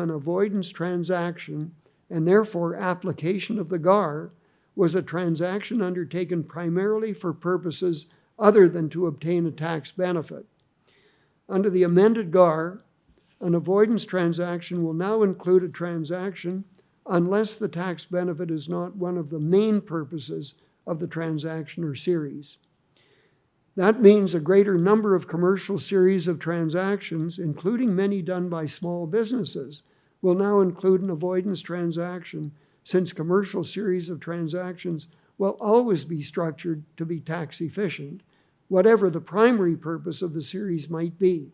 avoidance transaction and therefore application of the GAR was a transaction undertaken primarily for purposes other than to obtain a tax benefit. Under the amended GAR, An avoidance transaction will now include a transaction unless the tax benefit is not one of the main purposes of the transaction or series. That means a greater number of commercial series of transactions, including many done by small businesses, will now include an avoidance transaction, since commercial series of transactions will always be structured to be tax efficient, whatever the primary purpose of the series might be.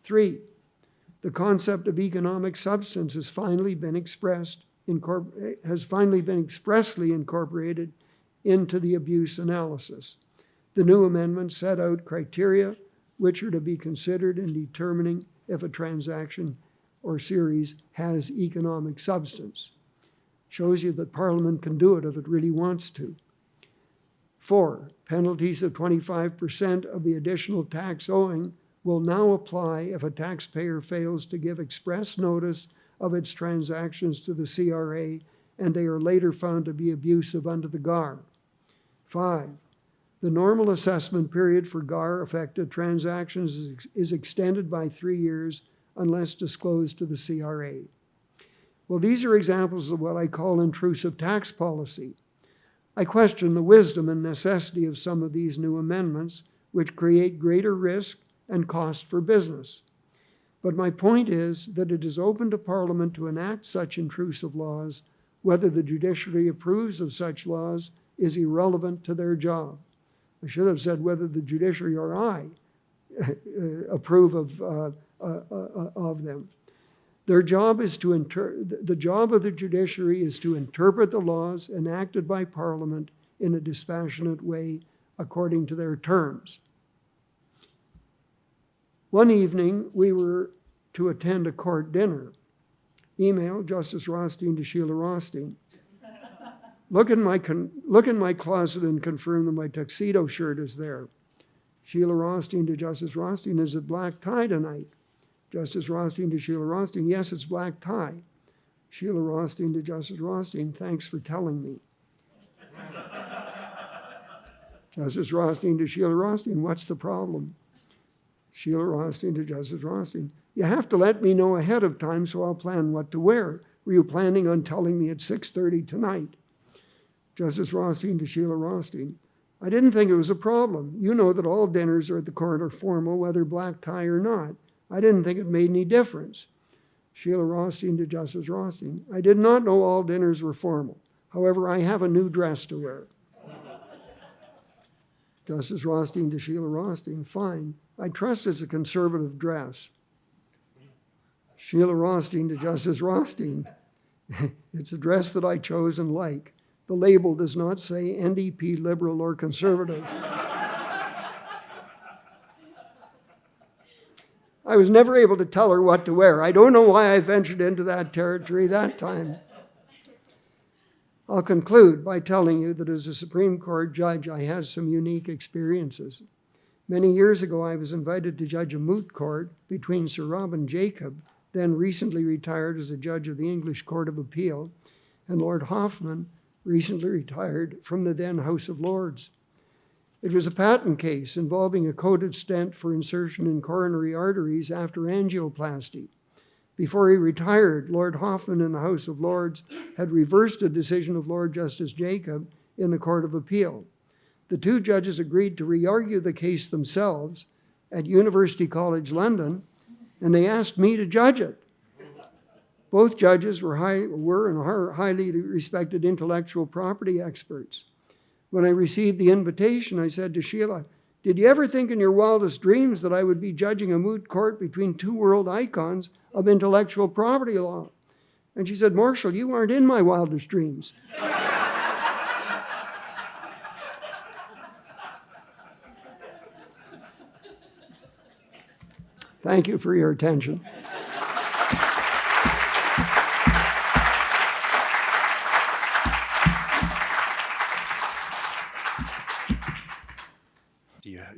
3, the concept of economic substance has finally been expressly incorporated into the abuse analysis. The new amendment set out criteria which are to be considered in determining if a transaction or series has economic substance. Shows you that Parliament can do it if it really wants to. 4, penalties of 25% of the additional tax owing will now apply if a taxpayer fails to give express notice of its transactions to the CRA and they are later found to be abusive under the GAR. 5, the normal assessment period for GAR-affected transactions is extended by 3 years unless disclosed to the CRA. Well, these are examples of what I call intrusive tax policy. I question the wisdom and necessity of some of these new amendments, which create greater risk and cost for business. But my point is that it is open to Parliament to enact such intrusive laws. Whether the judiciary approves of such laws is irrelevant to their job. I should have said whether the judiciary or I approve of them. Their job is the job of the judiciary is to interpret the laws enacted by Parliament in a dispassionate way according to their terms. One evening, we were to attend a court dinner. Email, Justice Rothstein to Sheila Rothstein. Look in my closet and confirm that my tuxedo shirt is there. Sheila Rothstein to Justice Rothstein, is it black tie tonight? Justice Rothstein to Sheila Rothstein, yes, it's black tie. Sheila Rothstein to Justice Rothstein, thanks for telling me. Justice Rothstein to Sheila Rothstein, what's the problem? Sheila Rothstein to Justice Rothstein, you have to let me know ahead of time so I'll plan what to wear. Were you planning on telling me at 6:30 tonight? Justice Rothstein to Sheila Rothstein, I didn't think it was a problem. You know that all dinners at the court are formal, whether black tie or not. I didn't think it made any difference. Sheila Rothstein to Justice Rothstein, I did not know all dinners were formal. However, I have a new dress to wear. Justice Rothstein to Sheila Rothstein, fine. I trust it's a conservative dress. Sheila Rothstein to Justice Rothstein, it's a dress that I chose and like. The label does not say NDP, Liberal, or Conservative. I was never able to tell her what to wear. I don't know why I ventured into that territory that time. I'll conclude by telling you that as a Supreme Court judge, I had some unique experiences. Many years ago, I was invited to judge a moot court between Sir Robin Jacob, then recently retired as a judge of the English Court of Appeal, and Lord Hoffman, recently retired from the then House of Lords. It was a patent case involving a coated stent for insertion in coronary arteries after angioplasty. Before he retired, Lord Hoffman in the House of Lords had reversed a decision of Lord Justice Jacob in the Court of Appeal. The two judges agreed to re-argue the case themselves at University College London, and they asked me to judge it. Both judges were highly respected intellectual property experts. When I received the invitation, I said to Sheila, did you ever think in your wildest dreams that I would be judging a moot court between two world icons of intellectual property law? And she said, Marshall, you aren't in my wildest dreams. Thank you for your attention.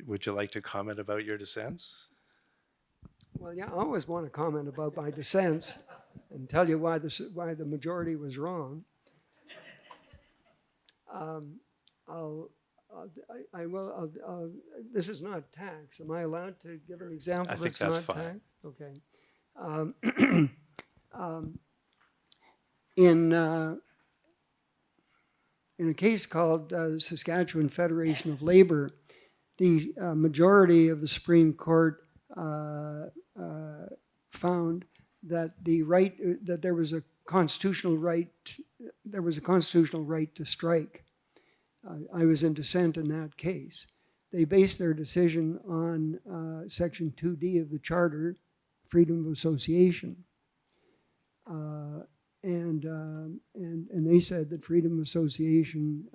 Would you like to comment about your dissents? Well, yeah, I always want to comment about my dissents and tell you why the majority was wrong. I'll I will. This is not tax. Am I allowed to give an example? I think that's fine. Tax? Okay. In a case called Saskatchewan Federation of Labor, the majority of the Supreme Court found that that there was a constitutional right to strike. I was in dissent in that case. They based their decision on Section 2D of the Charter, freedom of association. And they said that freedom of association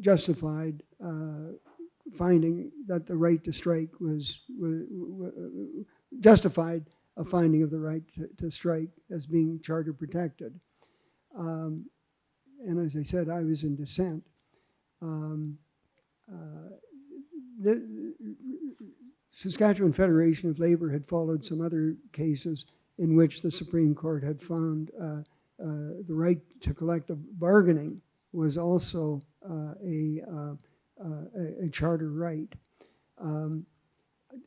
justified finding that the right to strike was justified a finding of the right to strike as being charter protected. And as I said, I was in dissent. The Saskatchewan Federation of Labor had followed some other cases in which the Supreme Court had found the right to collective bargaining was also a charter right.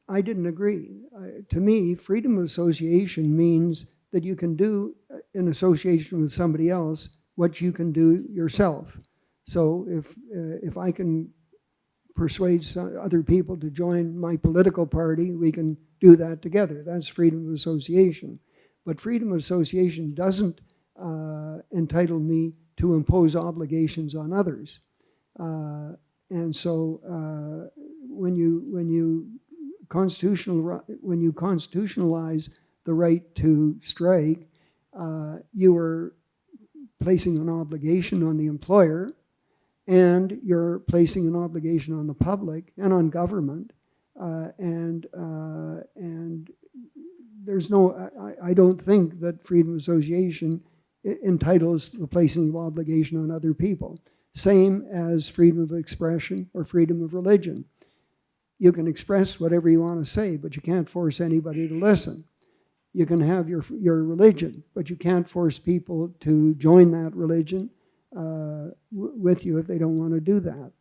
I didn't agree. To me, freedom of association means that you can do in association with somebody else what you can do yourself. So if I can persuade other people to join my political party, we can do that together. That's freedom of association. But freedom of association doesn't entitle me to impose obligations on others. And so when you constitutionalize the right to strike, you are placing an obligation on the employer, and you're placing an obligation on the public and on government, and there's no. I don't think that freedom of association entitles the placing of obligation on other people. Same as freedom of expression or freedom of religion. You can express whatever you want to say, but you can't force anybody to listen. You can have your religion, but you can't force people to join that religion with you if they don't want to do that.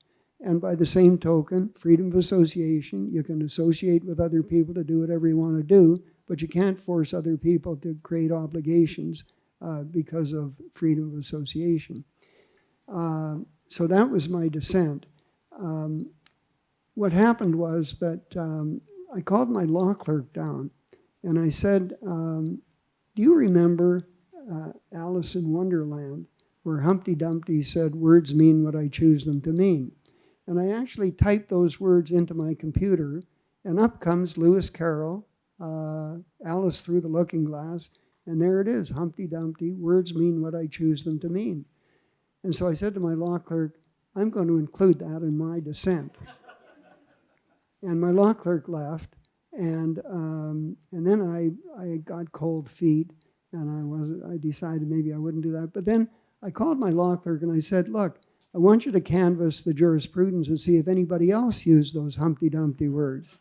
And by the same token, freedom of association, you can associate with other people to do whatever you want to do, but you can't force other people to create obligations because of freedom of association. So that was my dissent. What happened was that I called my law clerk down and I said, do you remember Alice in Wonderland, where Humpty Dumpty said, "Words mean what I choose them to mean"? And I actually typed those words into my computer, and up comes Lewis Carroll, Alice Through the Looking Glass, and there it is, Humpty Dumpty, words mean what I choose them to mean. And so I said to my law clerk, I'm going to include that in my dissent. And my law clerk left, and then I got cold feet, and I decided maybe I wouldn't do that. But then I called my law clerk and I said, look, I want you to canvass the jurisprudence and see if anybody else used those Humpty Dumpty words.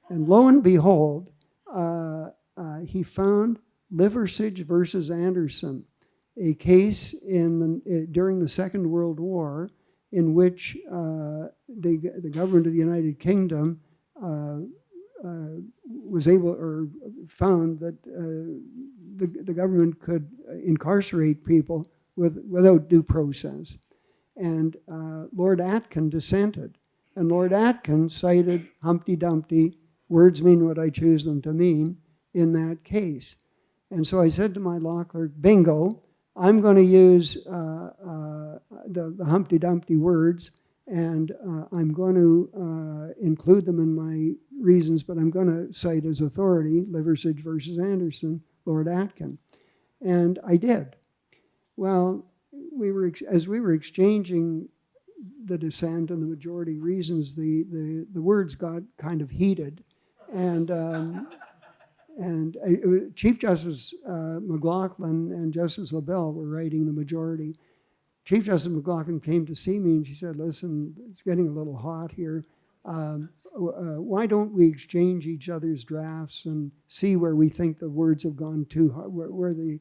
And lo and behold, he found Liversidge versus Anderson, a case during the Second World War in which the government of the United Kingdom was able or found that the government could incarcerate people without due process. And Lord Atkin dissented. And Lord Atkin cited Humpty Dumpty, words mean what I choose them to mean, in that case. And so I said to my law clerk, bingo, I'm going to use the Humpty Dumpty words, and I'm going to include them in my reasons, but I'm going to cite as authority Liversidge versus Anderson, Lord Atkin. And I did. Well, as we were exchanging the dissent and the majority reasons, the words got kind of heated, and Chief Justice McLaughlin and Justice LaBelle were writing the majority. Chief Justice McLaughlin came to see me and she said, listen, it's getting a little hot here. Why don't we exchange each other's drafts and see where we think the words have gone too hot, where the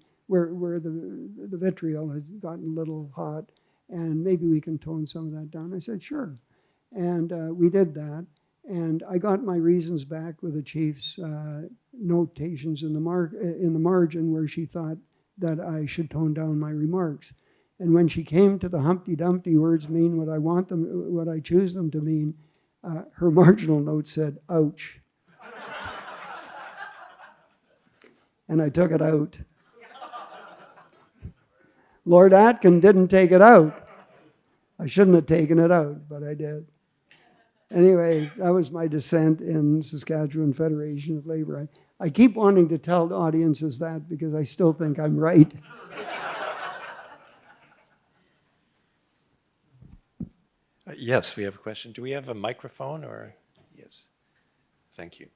vitriol has gotten a little hot, and maybe we can tone some of that down. I said, sure. And we did that. And I got my reasons back with the chief's notations in the margin where she thought that I should tone down my remarks. And when she came to the Humpty Dumpty words mean what I want them, what I choose them to mean, her marginal note said, ouch. And I took it out. Lord Atkin didn't take it out. I shouldn't have taken it out, but I did. Anyway, that was my dissent in Saskatchewan Federation of Labor. I keep wanting to tell the audiences that because I still think I'm right. Yes, we have a question. Do we have a microphone or? Yes. Thank you.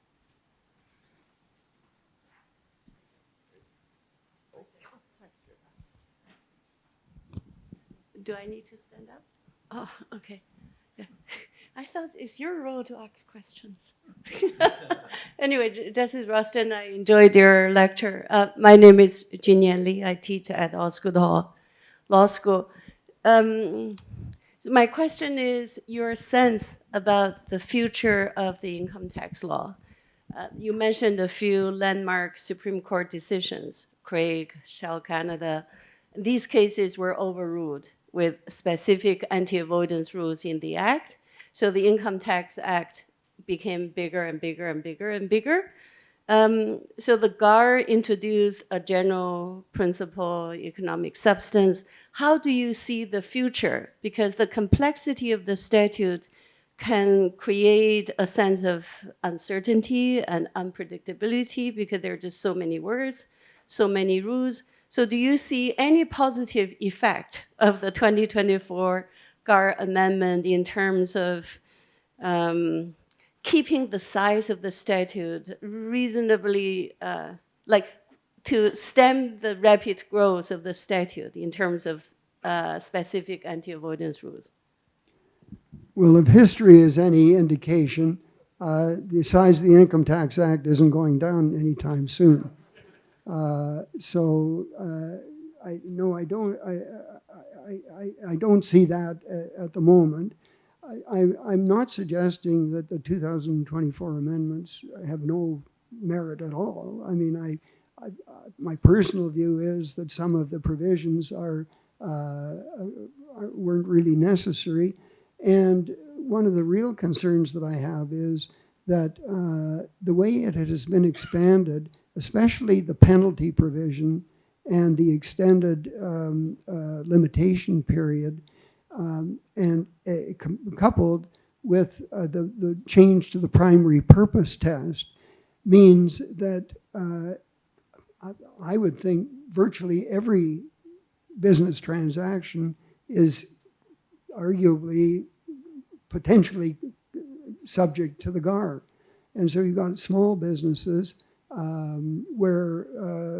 Do I need to stand up? Oh, okay. Yeah. I thought it's your role to ask questions. Anyway, this is Rothstein. I enjoyed your lecture. My name is Jinian Li. I teach at Osler Law School. So my question is your sense about the future of the income tax law. You mentioned a few landmark Supreme Court decisions, Craig, Shell Canada. These cases were overruled with specific anti-avoidance rules in the Act. So the Income Tax Act became bigger and bigger and bigger and bigger. So the GAR introduced a general principle, economic substance. How do you see the future? Because the complexity of the statute can create a sense of uncertainty and unpredictability because there are just so many words, so many rules. So do you see any positive effect of the 2024 GAR amendment in terms of keeping the size of the statute reasonably, like to stem the rapid growth of the statute in terms of specific anti-avoidance rules? Well, if history is any indication, the size of the Income Tax Act isn't going down anytime soon. I don't see that at the moment. I'm not suggesting that the 2024 amendments have no merit at all. I mean, my personal view is that some of the provisions weren't really necessary. And one of the real concerns that I have is that the way it has been expanded, especially the penalty provision and the extended limitation period, and coupled with the change to the primary purpose test, means that I would think virtually every business transaction is arguably potentially subject to the GAR. And so you've got small businesses where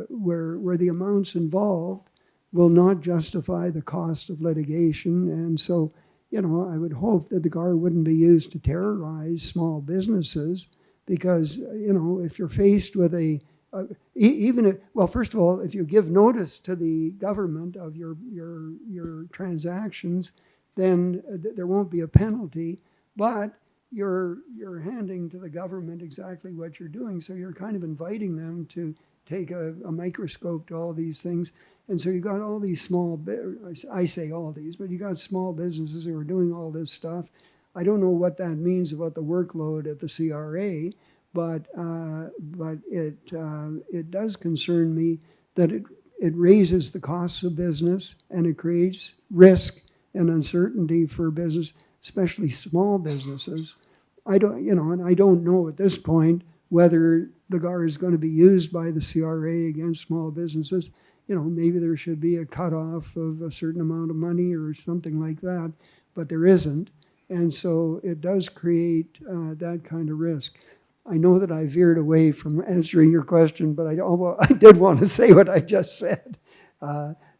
the amounts involved will not justify the cost of litigation. And so, I would hope that the GAR wouldn't be used to terrorize small businesses because, if you're faced with first of all, if you give notice to the government of your transactions, then there won't be a penalty, but you're handing to the government exactly what you're doing. So you're kind of inviting them to take a microscope to all these things. And so you've got all these I say all these, but you got small businesses who are doing all this stuff. I don't know what that means about the workload at the CRA, but it does concern me that it raises the costs of business and it creates risk and uncertainty for business, especially small businesses. I don't know at this point whether the GAR is going to be used by the CRA against small businesses. Maybe there should be a cutoff of a certain amount of money or something like that, but there isn't. And so it does create that kind of risk. I know that I veered away from answering your question, but I did want to say what I just said.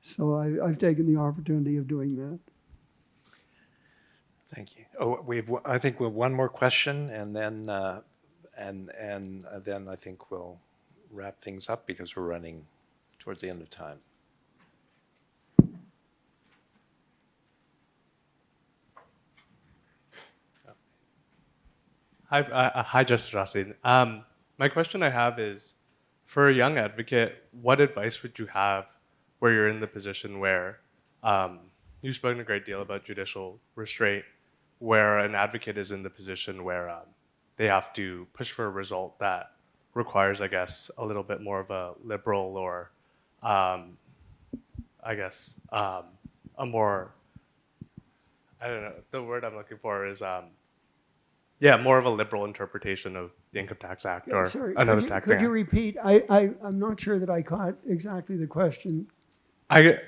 So I've taken the opportunity of doing that. Thank you. I think we have one more question, and then then I think we'll wrap things up because we're running towards the end of time. Hi, Justice Rothstein. My question I have is, for a young advocate, what advice would you have where you're in the position where you've spoken a great deal about judicial restraint, where an advocate is in the position where they have to push for a result that requires, I guess, a little bit more of a liberal or, a more, I don't know, the word I'm looking for is, more of a liberal interpretation of the Income Tax Act or Sorry, another could taxing you act. repeat? I'm not sure that I caught exactly the question.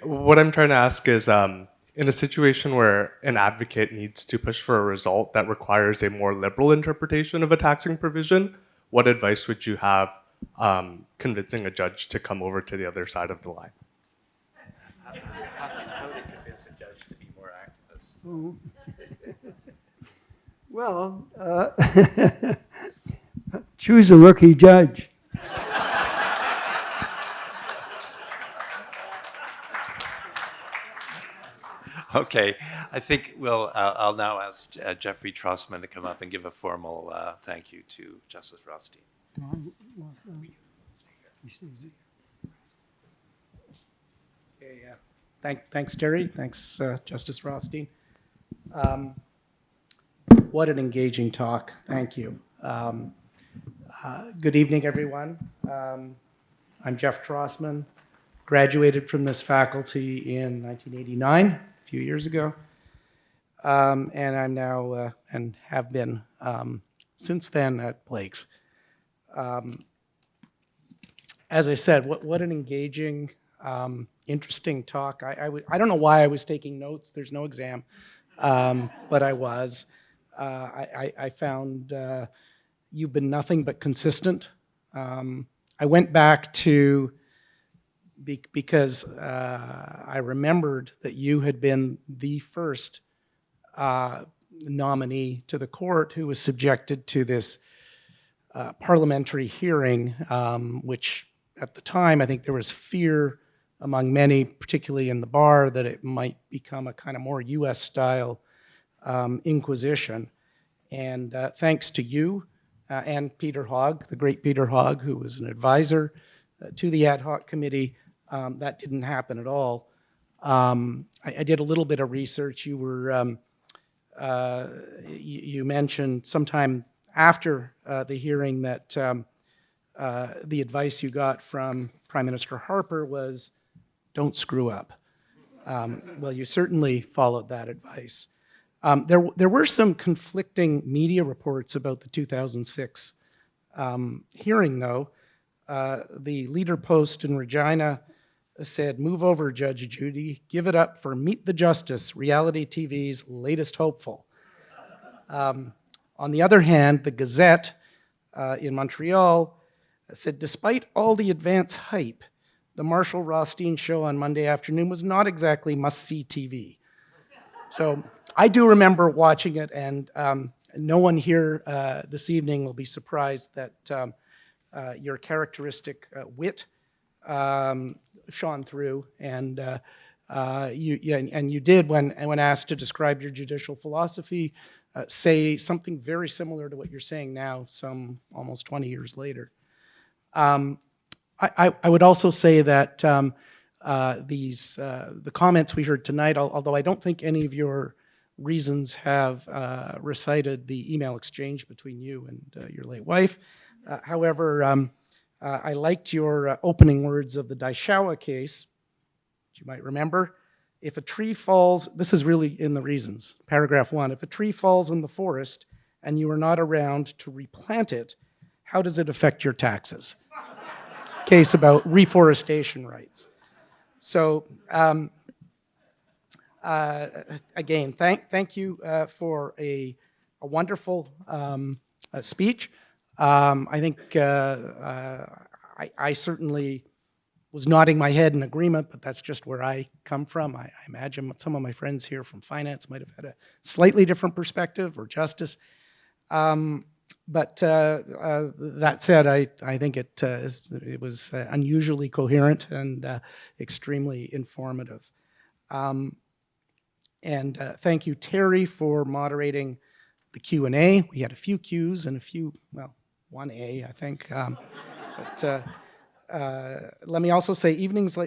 What I'm trying to ask is, in a situation where an advocate needs to push for a result that requires a more liberal interpretation of a taxing provision, what advice would you have convincing a judge to come over to the other side of the line? How would it convince a judge to be more activist? Oh. Well, choose a rookie judge. Okay, I think I'll now ask Jeffrey Trossman to come up and give a formal thank you to Justice Rothstein. Thanks, Terry. Thanks, Justice Rothstein. What an engaging talk. Thank you. Good evening, everyone. I'm Jeff Trossman. Graduated from this faculty in 1989, a few years ago. And I'm now, and have been since then at Blake's. As I said, what an engaging, interesting talk. I don't know why I was taking notes. There's no exam, but I was. I found you've been nothing but consistent. I went back to, because I remembered that you had been the first nominee to the court who was subjected to this parliamentary hearing, which at the time I think there was fear among many, particularly in the bar, that it might become a kind of more US style inquisition. And thanks to you and Peter Hogg, the great Peter Hogg, who was an advisor to the ad hoc committee, that didn't happen at all. I did a little bit of research. You were, you mentioned sometime after the hearing that the advice you got from Prime Minister Harper was, don't screw up. Well, you certainly followed that advice. There were some conflicting media reports about the 2006 hearing, though. The leader post in Regina said, move over, Judge Judy, give it up for Meet the Justice, reality TV's latest hopeful. On the other hand, the Gazette in Montreal said, despite all the advance hype, the Marshall Rothstein show on Monday afternoon was not exactly must-see TV. So I do remember watching it, and no one here this evening will be surprised that your characteristic wit shone through, and you did, when asked to describe your judicial philosophy, say something very similar to what you're saying now, some almost 20 years later. I would also say that the comments we heard tonight, although I don't think any of your reasons have recited the email exchange between you and your late wife. However, I liked your opening words of the Daishawa case, which you might remember. If a tree falls, this is really in the reasons, paragraph 1, if a tree falls in the forest and you are not around to replant it, how does it affect your taxes? Case about reforestation rights. So again, thank you for a wonderful speech. I think I certainly was nodding my head in agreement, but that's just where I come from. I imagine some of my friends here from finance might have had a slightly different perspective, or justice. But that said, I think it was unusually coherent and extremely informative. And thank you, Terry, for moderating the Q&A. We had a few Qs and a few, well, one A, I think. Let me also say evenings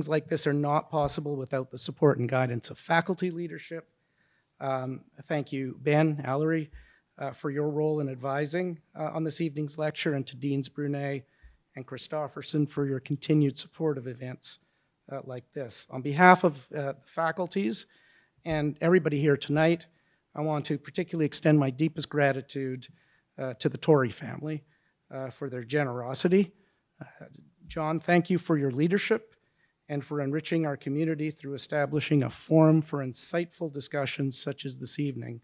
like this are not possible without the support and guidance of faculty leadership. Thank you, Ben, Alarie, for your role in advising on this evening's lecture, and to Deans Brunet and Christofferson for your continued support of events like this. On behalf of the faculties and everybody here tonight, I want to particularly extend my deepest gratitude to the Tory family for their generosity. John, thank you for your leadership and for enriching our community through establishing a forum for insightful discussions such as this evening,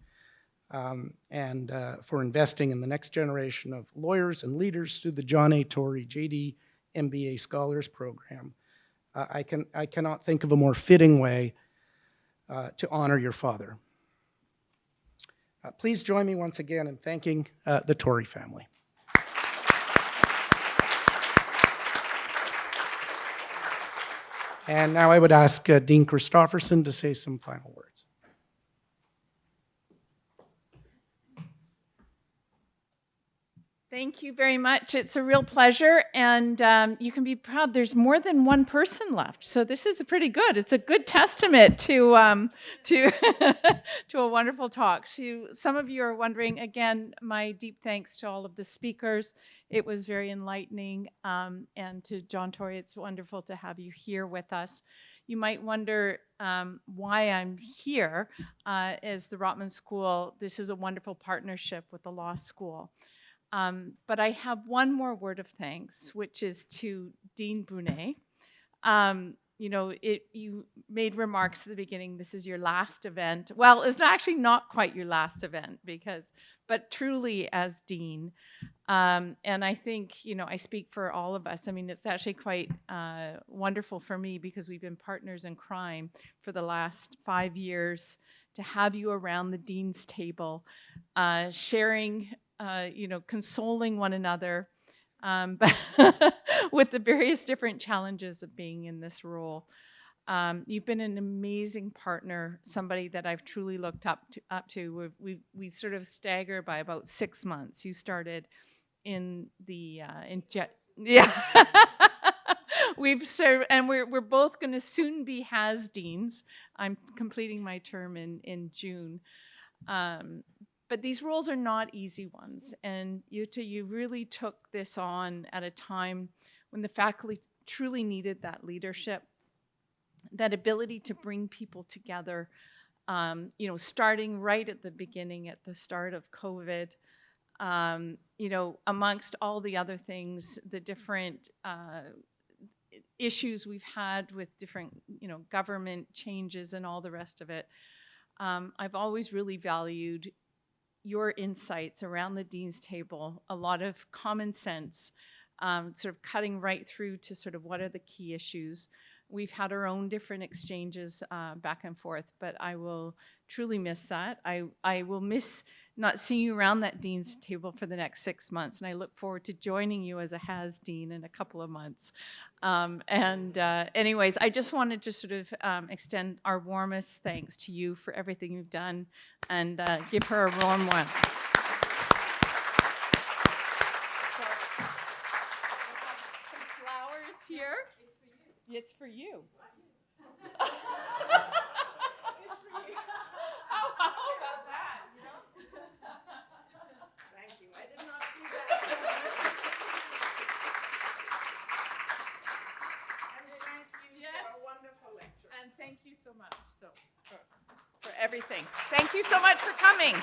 and for investing in the next generation of lawyers and leaders through the John A. Tory JD MBA Scholars Program. I cannot think of a more fitting way to honor your father. Please join me once again in thanking the Tory family. And now I would ask Dean Christofferson to say some final words. Thank you very much. It's a real pleasure, and you can be proud. There's more than one person left, so this is pretty good. It's a good testament to to a wonderful talk. So some of you are wondering, again, my deep thanks to all of the speakers. It was very enlightening, and to John Tory, it's wonderful to have you here with us. You might wonder why I'm here as the Rotman School. This is a wonderful partnership with the law school. But I have one more word of thanks, which is to Dean Brunet. You know, you made remarks at the beginning, this is your last event. Well, it's actually not quite your last event, but truly as Dean. And I think, you know, I speak for all of us. I mean, it's actually quite wonderful for me because we've been partners in crime for the last 5 years. To have you around the Dean's table, sharing, you know, consoling one another with the various different challenges of being in this role. You've been an amazing partner, somebody that I've truly looked up to. We sort of stagger by about 6 months. You started in the yeah. We've served, and we're both going to soon be has deans. I'm completing my term in June. But these roles are not easy ones, and you really took this on at a time when the faculty truly needed that leadership, that ability to bring people together, you know, starting right at the beginning, at the start of COVID, you know, amongst all the other things, the different issues we've had with different, you know, government changes and all the rest of it. I've always really valued your insights around the Dean's table, a lot of common sense, sort of cutting right through to sort of what are the key issues. We've had our own different exchanges back and forth, but I will truly miss that. I will miss not seeing you around that Dean's table for the next 6 months, and I look forward to joining you as a has Dean in a couple of months. Anyways, I just wanted to sort of extend our warmest thanks to you for everything you've done, and give her a warm one. Some flowers here. It's for you. How about that? You know? Thank you. I did not see that. And thank you for a wonderful lecture. And thank you so much for everything. Thank you so much for coming.